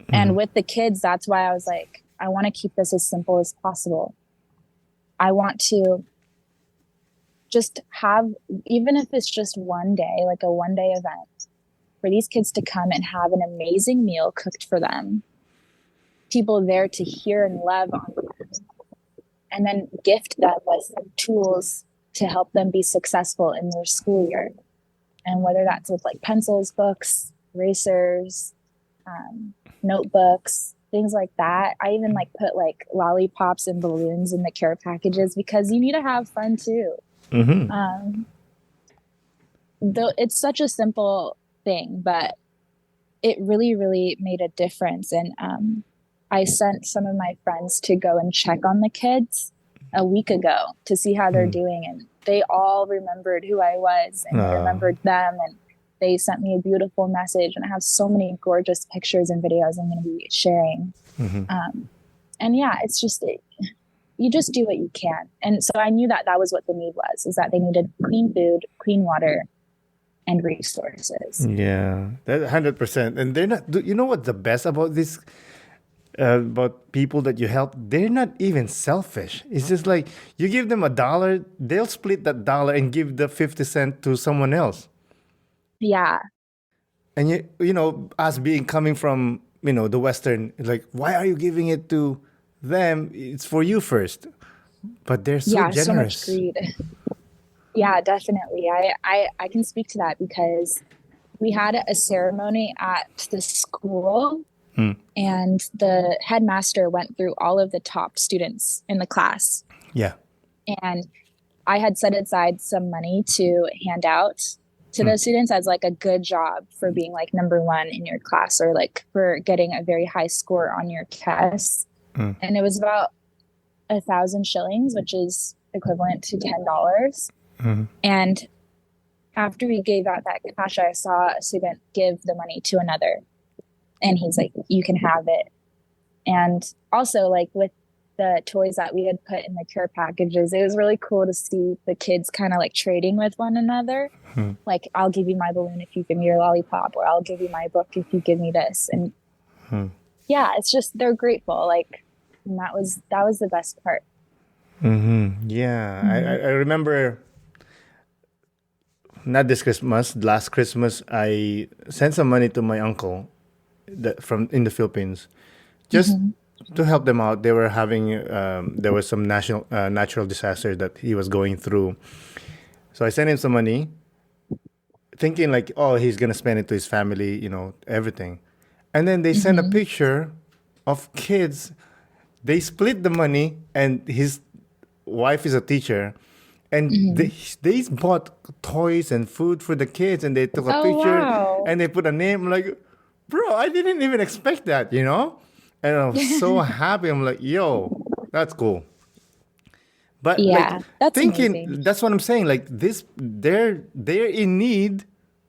And with the kids, that's why I was like, I want to keep this as simple as possible. I want to just have, even if it's just one day, like a 1-day event, for these kids to come and have an amazing meal cooked for them, people there to hear and love on them, and then gift them with tools to help them be successful in their school year. And whether that's with like pencils, books, erasers, notebooks, things like that. I even like put like lollipops and balloons in the care packages, because you need to have fun too. Though it's such a simple thing, but it really, really made a difference. And I sent some of my friends to go and check on the kids a week ago to see how they're doing. And they all remembered who I was, and remembered them. And they sent me a beautiful message. And I have so many gorgeous pictures and videos I'm going to be sharing. And yeah, it's just, you just do what you can. And so I knew that that was what the need was, is that they needed clean food, clean water, and resources. Yeah, that 100%. And they're not, you know what the best about this, about people that you help? They're not even selfish. It's just like you give them $1, they'll split that dollar and give the 50 cents to someone else. Yeah. And us coming from, the Western, like, why are you giving it to them? It's for you first. But they're so generous. So much greed. Yeah, definitely. I can speak to that, because we had a ceremony at the school, and the headmaster went through all of the top students in the class. Yeah. And I had set aside some money to hand out to those students as like a good job for being like number one in your class, or like for getting a very high score on your tests. And it was about 1,000 shillings, which is equivalent to $10. And after we gave out that cash, I saw a student give the money to another, and he's like, you can have it. And also, like, with the toys that we had put in the care packages, it was really cool to see the kids kind of like trading with one another. Like, I'll give you my balloon if you give me your lollipop, or I'll give you my book if you give me this. And yeah, it's just, they're grateful. Like, and that was the best part. Yeah. I remember, not this Christmas, last Christmas, I sent some money to my uncle from in the Philippines, just to help them out. They were having, there was some natural disaster that he was going through. So I sent him some money, thinking like, oh, he's going to spend it to his family, everything. And then they sent a picture of kids. They split the money, and his wife is a teacher. And they bought toys and food for the kids, and they took a picture, and they put a name. I'm like, bro, I didn't even expect that, And I was so happy. I'm like, yo, that's cool. But yeah, that's thinking, amazing. that's what I'm saying. Like this, they're in need,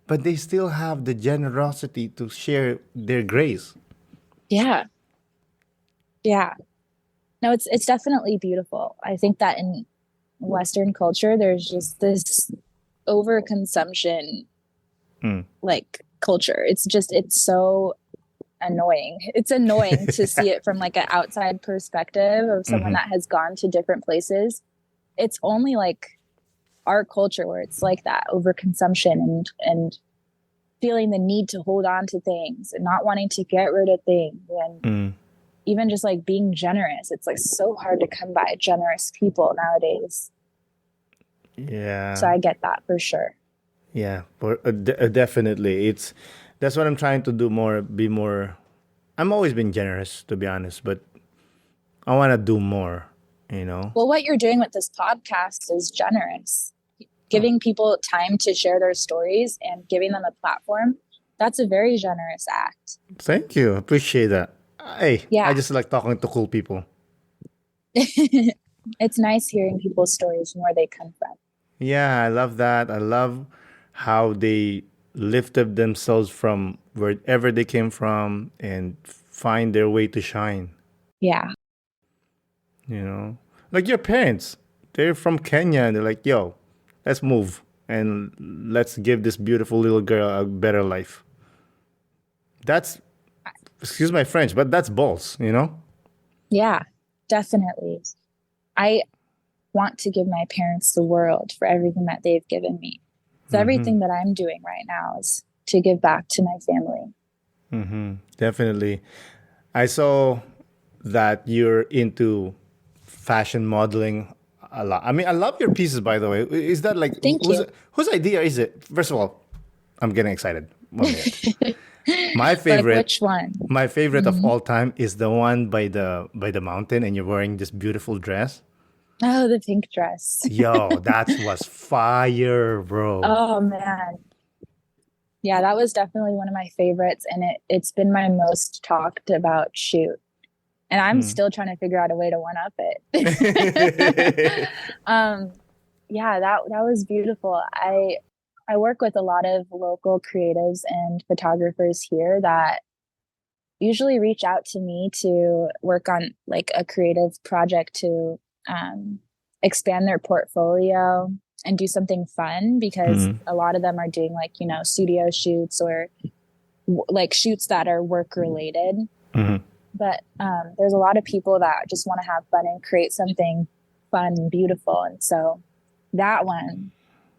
but they still have the generosity to share their grace. Yeah. Yeah. No, it's definitely beautiful. I think that in Western culture, there's just this overconsumption like culture. It's so annoying. It's annoying to see it from like an outside perspective of someone that has gone to different places. It's only like our culture where it's like that overconsumption and feeling the need to hold on to things and not wanting to get rid of things, and even just like being generous. It's like so hard to come by generous people nowadays. Yeah. So I get that for sure. Yeah, definitely. That's what I'm trying to do more. Be more. I'm always been generous, to be honest, but I want to do more. Well, what you're doing with this podcast is generous. Giving people time to share their stories and giving them a platform. that's a very generous act. Thank you. Appreciate that. Hey, Yeah. I just like talking to cool people. It's nice hearing people's stories and where they come from. Yeah, I love that. I love how they lifted themselves from wherever they came from and find their way to shine. Yeah. You know, like your parents, they're from Kenya and they're like, yo, let's move and let's give this beautiful little girl a better life. That's, excuse my French, but that's balls, you know? Yeah, definitely. I want to give my parents the world for everything that they've given me. So everything that I'm doing right now is to give back to my family. Definitely. I saw that you're into fashion modeling a lot. I mean, I love your pieces, by the way. Is that like Thank you. whose idea is it? First of all, I'm getting excited. 1 minute. My Like favorite, which one? my favorite of all time is the one by the mountain, and you're wearing this beautiful dress. Oh, the pink dress. Yo, that was fire, bro. Oh man. Yeah, that was definitely one of my favorites, and it's been my most talked about shoot. And I'm still trying to figure out a way to one up it. Yeah, that was beautiful. I work with a lot of local creatives and photographers here that usually reach out to me to work on like a creative project to expand their portfolio and do something fun, because a lot of them are doing like, you know, studio shoots or like shoots that are work related. But there's a lot of people that just want to have fun and create something fun and beautiful. And so that one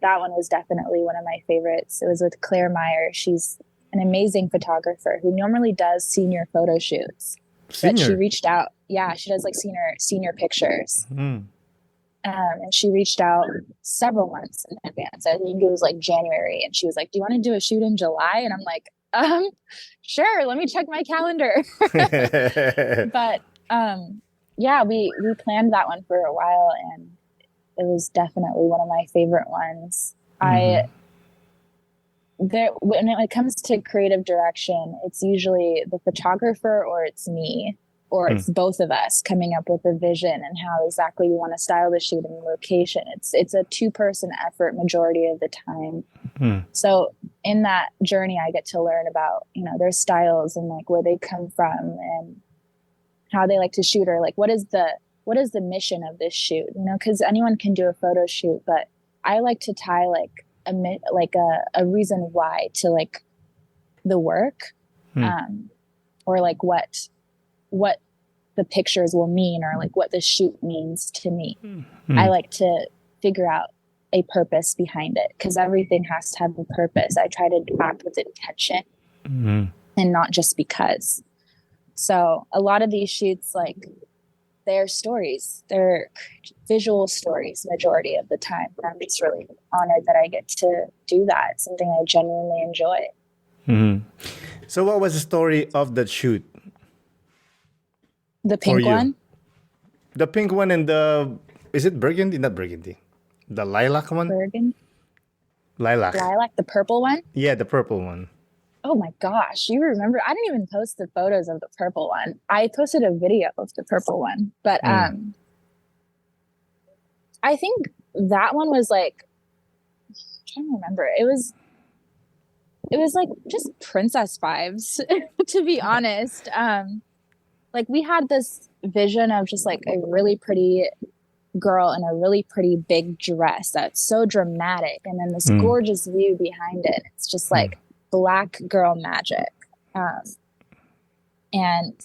was definitely one of my favorites. It was with Claire Meyer. She's an amazing photographer who normally does senior photo shoots. But she reached out. Yeah, she does like senior pictures. And she reached out several months in advance. I think it was like January. And she was like, do you want to do a shoot in July? And I'm like, sure, let me check my calendar. But yeah, we planned that one for a while, and it was definitely one of my favorite ones. When it comes to creative direction, it's usually the photographer or it's me, or it's both of us coming up with a vision and how exactly we want to style the shoot and the location. It's a two-person effort majority of the time. So in that journey, I get to learn about, you know, their styles and like where they come from and how they like to shoot, or like what is the mission of this shoot, you know, because anyone can do a photo shoot, but I like to tie like a reason why to like the work, or like what the pictures will mean, or like what the shoot means to me. I like to figure out a purpose behind it, because everything has to have a purpose. I try to act with intention and not just because. So a lot of these shoots, like, they're stories, they're visual stories majority of the time. I'm just really honored that I get to do that. It's something I genuinely enjoy. So what was the story of that shoot? The pink one? The pink one and is it burgundy? Not burgundy. The lilac one? Burgundy? Lilac. Lilac, the purple one? Yeah, the purple one. Oh my gosh, you remember? I didn't even post the photos of the purple one. I posted a video of the purple one. But I think that one was like, I'm trying to remember. It was like just princess vibes, to be honest. Like we had this vision of just like a really pretty girl in a really pretty big dress that's so dramatic, and then this gorgeous view behind it. It's just like Black girl magic. And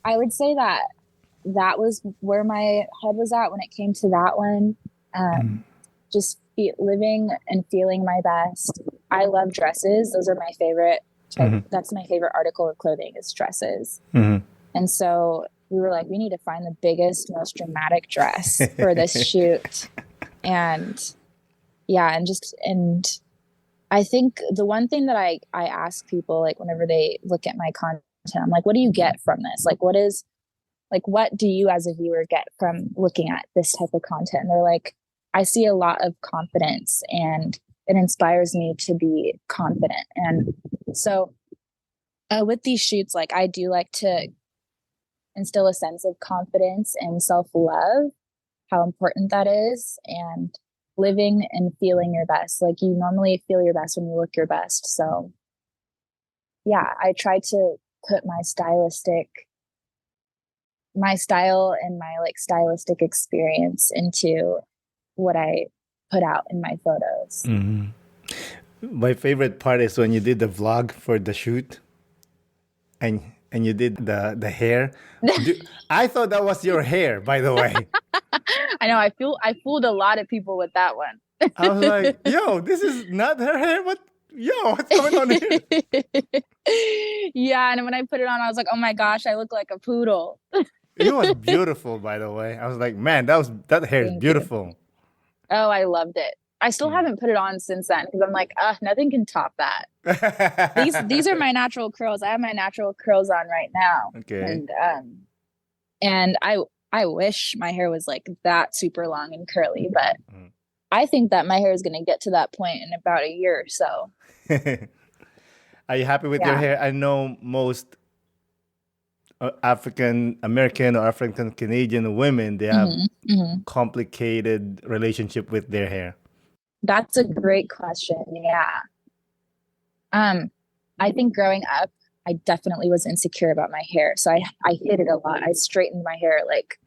I would say that was where my head was at when it came to that one. Just living and feeling my best. I love dresses. Those are my favorite. That's my favorite article of clothing, is dresses. And so we were like, we need to find the biggest, most dramatic dress for this shoot. And yeah, and I think the one thing that I ask people, like whenever they look at my content, I'm like, what do you get from this? Like, what do you as a viewer get from looking at this type of content? And they're like, I see a lot of confidence and it inspires me to be confident. And so with these shoots, like I do like to instill a sense of confidence and self-love, how important that is, and living and feeling your best. Like you normally feel your best when you look your best. So yeah, I try to put my style and my like stylistic experience into what I put out in my photos. Hmm. My favorite part is when you did the vlog for the shoot, and you did the hair. I thought that was your hair, by the way. I know I fooled a lot of people with that one. I was like, yo, this is not her hair. What's going on here? Yeah, and when I put it on, I was like, oh my gosh, I look like a poodle. It was beautiful, by the way. I was like, man, that hair is Thank you. beautiful. Oh, I loved it. I still haven't put it on since then because I'm like, nothing can top that. These are my natural curls. I have my natural curls on right now. Okay. And I wish my hair was like that super long and curly, but I think that my hair is going to get to that point in about a year or so. Are you happy with your hair? I know most African American or African Canadian women, they have complicated relationship with their hair. That's a great question. Yeah. I think growing up, I definitely was insecure about my hair. So I hid it a lot. I straightened my hair like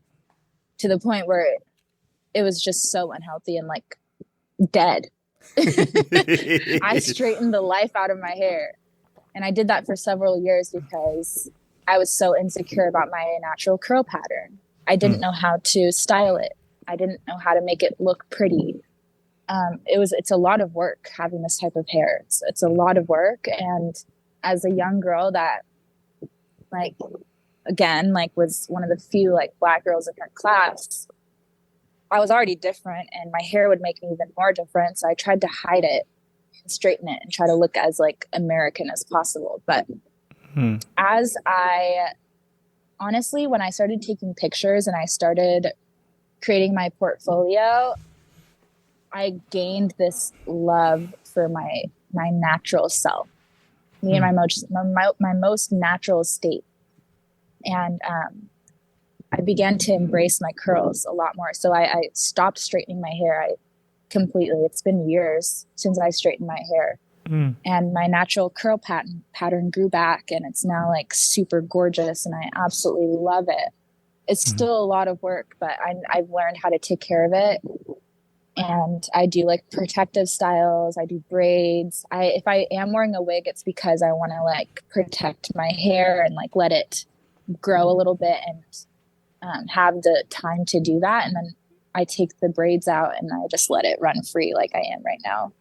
to the point where it was just so unhealthy and like dead. I straightened the life out of my hair. And I did that for several years because I was so insecure about my natural curl pattern. I didn't know how to style it. I didn't know how to make it look pretty. It's a lot of work having this type of hair. It's a lot of work. And as a young girl that like, again, like was one of the few like Black girls in her class, I was already different and my hair would make me even more different. So I tried to hide it and straighten it and try to look as like American as possible. But as honestly, when I started taking pictures and I started creating my portfolio, I gained this love for my natural self, me and my most natural state. And I began to embrace my curls a lot more. So I stopped straightening my hair. Completely. It's been years since I straightened my hair. And my natural curl pattern grew back and it's now like super gorgeous and I absolutely love it. It's still a lot of work, but I've learned how to take care of it. And I do like protective styles. I do braids. If I am wearing a wig, it's because I want to like protect my hair and like let it grow a little bit and have the time to do that. And then I take the braids out and I just let it run free like I am right now.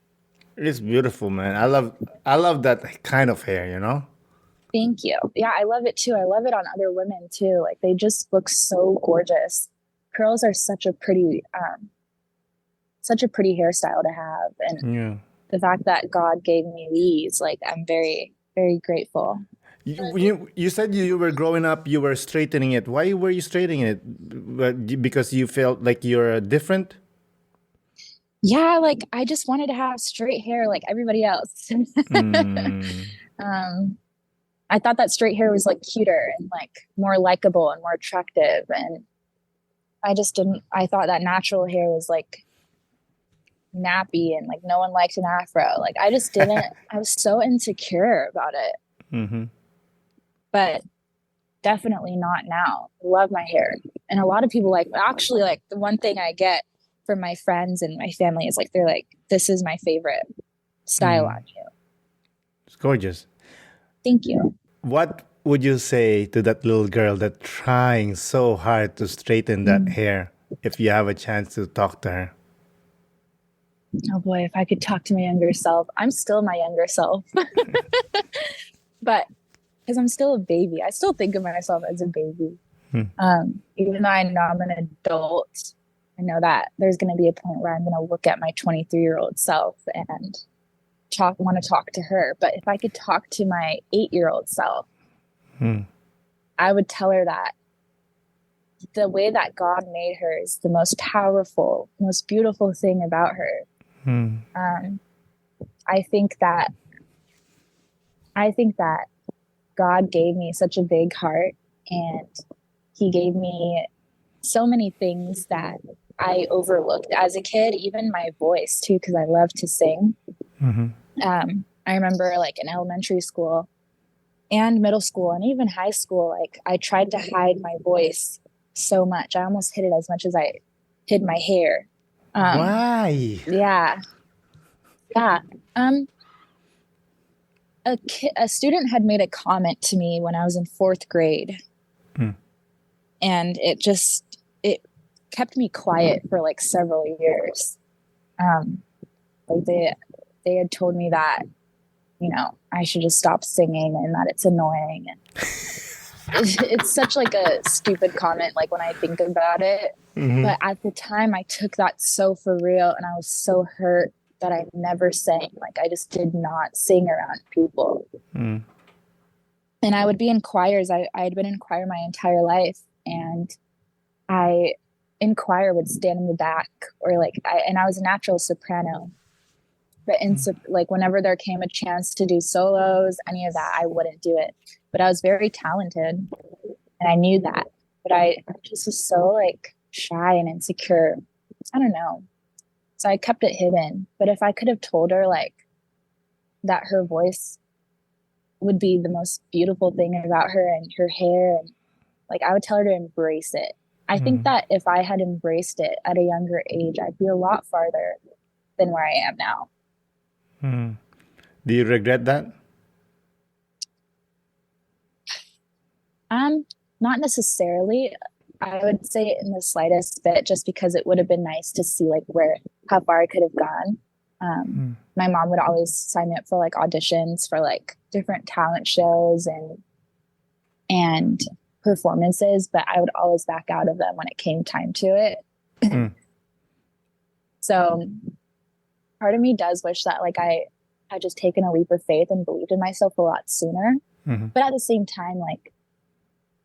It's beautiful, man. I love that kind of hair, you know? Thank you. Yeah, I love it too. I love it on other women too. Like they just look so gorgeous. Curls are such a pretty hairstyle to have. And the fact that God gave me these, like I'm very, very grateful. You said you were growing up, you were straightening it. Why were you straightening it? Because you felt like you're different? Yeah, like I just wanted to have straight hair like everybody else. I thought that straight hair was like cuter and like more likable and more attractive. And I thought that natural hair was like nappy and like no one liked an afro. Like I just didn't, I was so insecure about it. But definitely not now. I love my hair. And a lot of people like the one thing I get from my friends and my family is like, they're like, this is my favorite style on you. It's gorgeous. Thank you. What would you say to that little girl that's trying so hard to straighten that hair if you have a chance to talk to her? Oh boy, if I could talk to my younger self. I'm still my younger self. But because I'm still a baby, I still think of myself as a baby. Even though I know I'm an adult, I know that there's going to be a point where I'm going to look at my 23-year-old self and want to talk to her. But if I could talk to my 8-year-old self, I would tell her that the way that God made her is the most powerful, most beautiful thing about her. I think that God gave me such a big heart, and he gave me so many things that I overlooked as a kid, even my voice too, because I love to sing. I remember like in elementary school and middle school and even high school, like I tried to hide my voice so much. I almost hid it as much as I hid my hair. Why? Yeah. Yeah. A student had made a comment to me when I was in 4th grade. And it kept me quiet for like several years. Like they had told me that, you know, I should just stop singing and that it's annoying. And it's such like a stupid comment, like when I think about it. But at the time I took that so for real, and I was so hurt that I never sang. Like I just did not sing around people. And I would be in choirs. I had been in choir my entire life, and in choir would stand in the back, or like I was a natural soprano, but like whenever there came a chance to do solos, any of that, I wouldn't do it. But I was very talented, and I knew that, but I just was so like shy and insecure. I don't know. So I kept it hidden. But if I could have told her like that her voice would be the most beautiful thing about her, and her hair, and like I would tell her to embrace it. I think that if I had embraced it at a younger age, I'd be a lot farther than where I am now. Do you regret that? Not necessarily. I would say in the slightest bit, just because it would have been nice to see like how far I could have gone. My mom would always sign me up for like auditions for like different talent shows and performances, but I would always back out of them when it came time to it. So part of me does wish that like I had just taken a leap of faith and believed in myself a lot sooner. But at the same time, like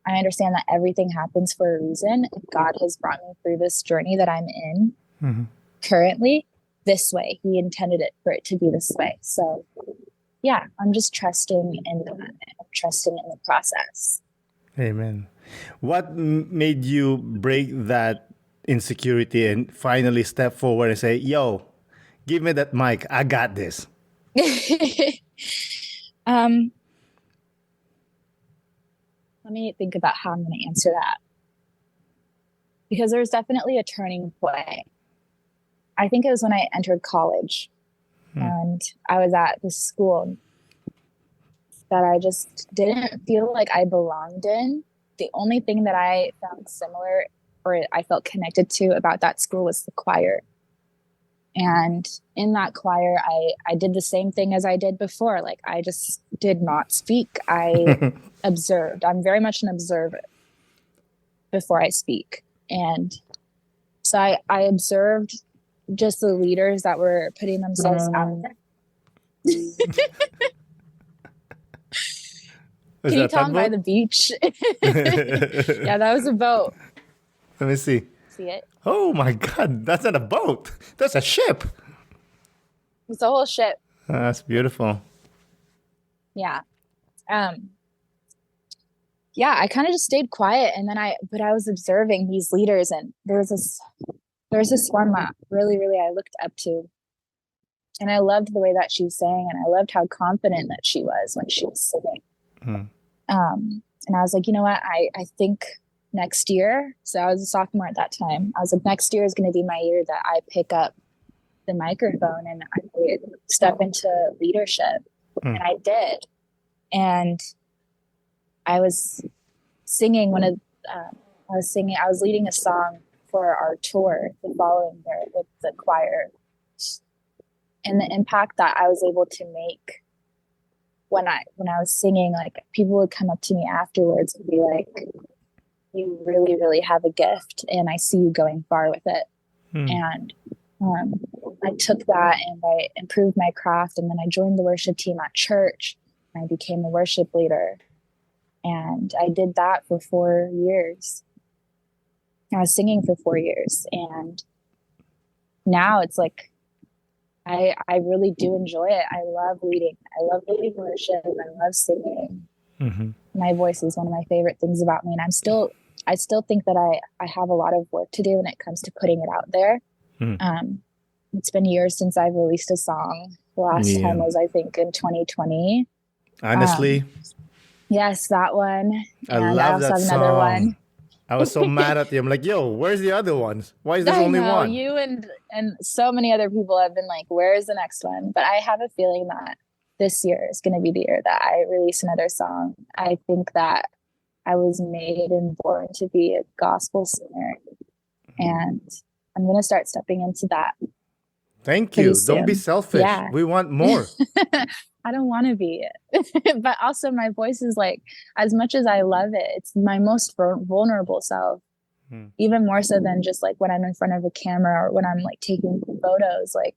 I understand that everything happens for a reason. God has brought me through this journey that I'm in currently this way. He intended it for it to be this way. So yeah, I'm just trusting in that. I'm trusting in the process. Amen. What made you break that insecurity and finally step forward and say, yo, give me that mic. I got this. Let me think about how I'm going to answer that. Because there's definitely a turning point. I think it was when I entered college and I was at this school that I just didn't feel like I belonged in. The only thing that I found similar or I felt connected to about that school was the choir. And in that choir, I did the same thing as I did before. Like I just did not speak. I observed. I'm very much an observer before I speak. And so I observed just the leaders that were putting themselves out there. Can you tell I'm by the beach? Yeah, that was a boat. Let me see. See it? Oh my God, that's not a boat. That's a ship. It's a whole ship. That's beautiful. Yeah. Yeah, I kind of just stayed quiet, and then I was observing these leaders, and there was this one that really, really I looked up to. And I loved the way that she sang, and I loved how confident that she was when she was singing. And I was like, you know what, I think next year, so I was a sophomore at that time, I was like, next year is going to be my year that I pick up the microphone and I step into leadership. And I did. And I was singing I was leading a song for our tour the following year with the choir. And the impact that I was able to make when I was singing, like people would come up to me afterwards and be like, you really, really have a gift, and I see you going far with it. And I took that and I improved my craft, and then I joined the worship team at church, and I became a worship leader. And I did that for 4 years. I was singing for 4 years, and now it's like I really do enjoy it. I love leading. I love leading worship. I love singing. Mm-hmm. My voice is one of my favorite things about me, and I still think that I have a lot of work to do when it comes to putting it out there. It's been years since I've released a song. The last time was, I think, in 2020. Honestly, yes, that one. I And love I also that have another song. one. I was so mad at you. I'm like, yo, where's the other ones? Why is there I only know one? you and so many other people have been like, where's the next one? But I have a feeling that this year is going to be the year that I release another song. I think that I was made and born to be a gospel singer, and I'm going to start stepping into that. Thank you. Don't be Soon. selfish. Yeah. We want more. I don't want to be, but also my voice is like, as much as I love it, it's my most vulnerable self. Even more so than just like when I'm in front of a camera or when I'm like taking photos. Like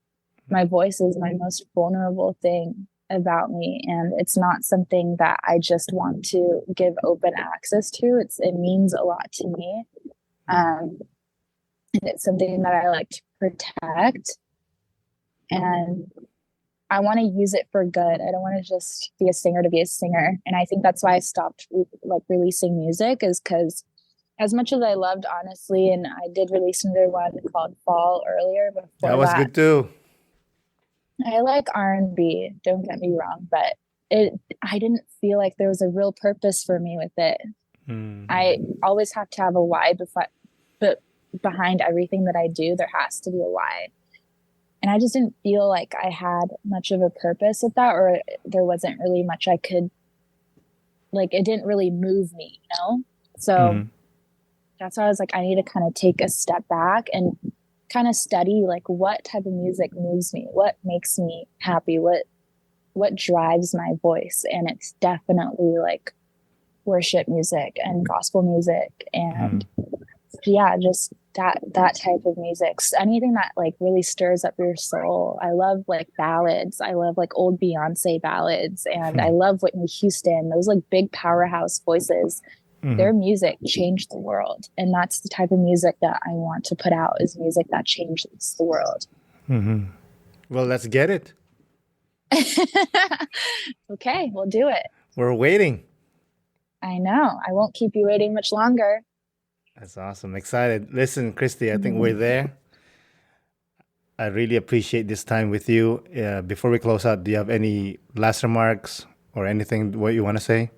my voice is my most vulnerable thing about me, and it's not something that I just want to give open access to. It means a lot to me, and it's something that I like to protect, and I want to use it for good. I don't want to just be a singer to be a singer. And I think that's why I stopped like releasing music, is because as much as I loved Honestly, and I did release another one called Fall earlier before That was good too. I like R&B, don't get me wrong, but I didn't feel like there was a real purpose for me with it. I always have to have a why, but behind everything that I do, there has to be a why. And I just didn't feel like I had much of a purpose with that, or there wasn't really much I could, like, it didn't really move me, you know? So that's why I was like, I need to kind of take a step back and kind of study like what type of music moves me, what makes me happy, what drives my voice. And it's definitely like worship music and gospel music and yeah, just that type of music. So anything that like really stirs up your soul. I love like ballads. I love like old Beyonce ballads, and I love Whitney Houston, those like big powerhouse voices. Their music changed the world, and that's the type of music that I want to put out, is music that changes the world. Well, let's get it. Okay, we'll do it. We're waiting. I know. I won't keep you waiting much longer. That's awesome. Excited. Listen, Christy, I think we're there. I really appreciate this time with you. Before we close out, do you have any last remarks or anything what you want to say?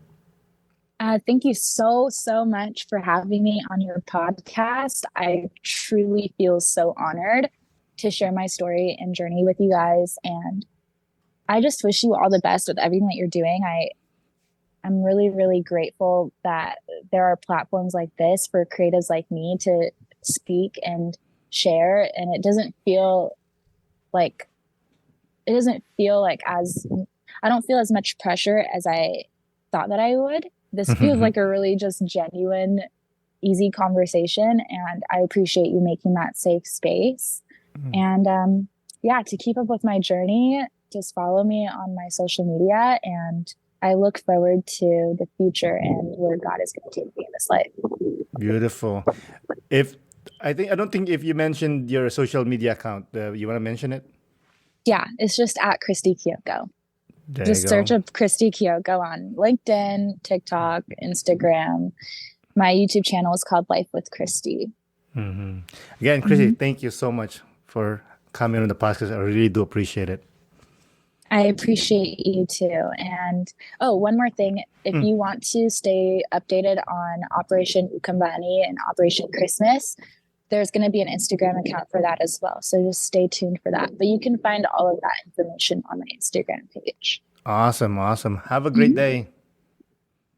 Thank you so much for having me on your podcast. I truly feel so honored to share my story and journey with you guys. And I just wish you all the best with everything that you're doing. I'm really, really grateful that there are platforms like this for creatives like me to speak and share. And it doesn't feel like I don't feel as much pressure as I thought that I would. This feels like a really just genuine, easy conversation. And I appreciate you making that safe space. And to keep up with my journey, just follow me on my social media. And I look forward to the future and where God is going to take me in this life. Beautiful. I don't think if you mentioned your social media account, you want to mention it? Yeah, it's just at Christy Kioko. Just search up Christy Kioko on LinkedIn, TikTok, Instagram. My YouTube channel is called Life with Christy. Again, Christy, thank you so much for coming on the podcast. I really do appreciate it. I appreciate you too. And one more thing. If you want to stay updated on Operation Ukambani and Operation Christmas, there's going to be an Instagram account for that as well. So just stay tuned for that. But you can find all of that information on my Instagram page. Awesome. Have a great day.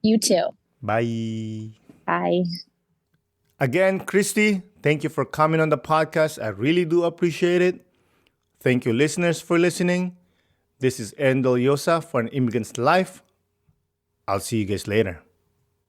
You too. Bye. Bye. Again, Christy, thank you for coming on the podcast. I really do appreciate it. Thank you, listeners, for listening. This is Aaron Deliosa for An Immigrant's Life. I'll see you guys later.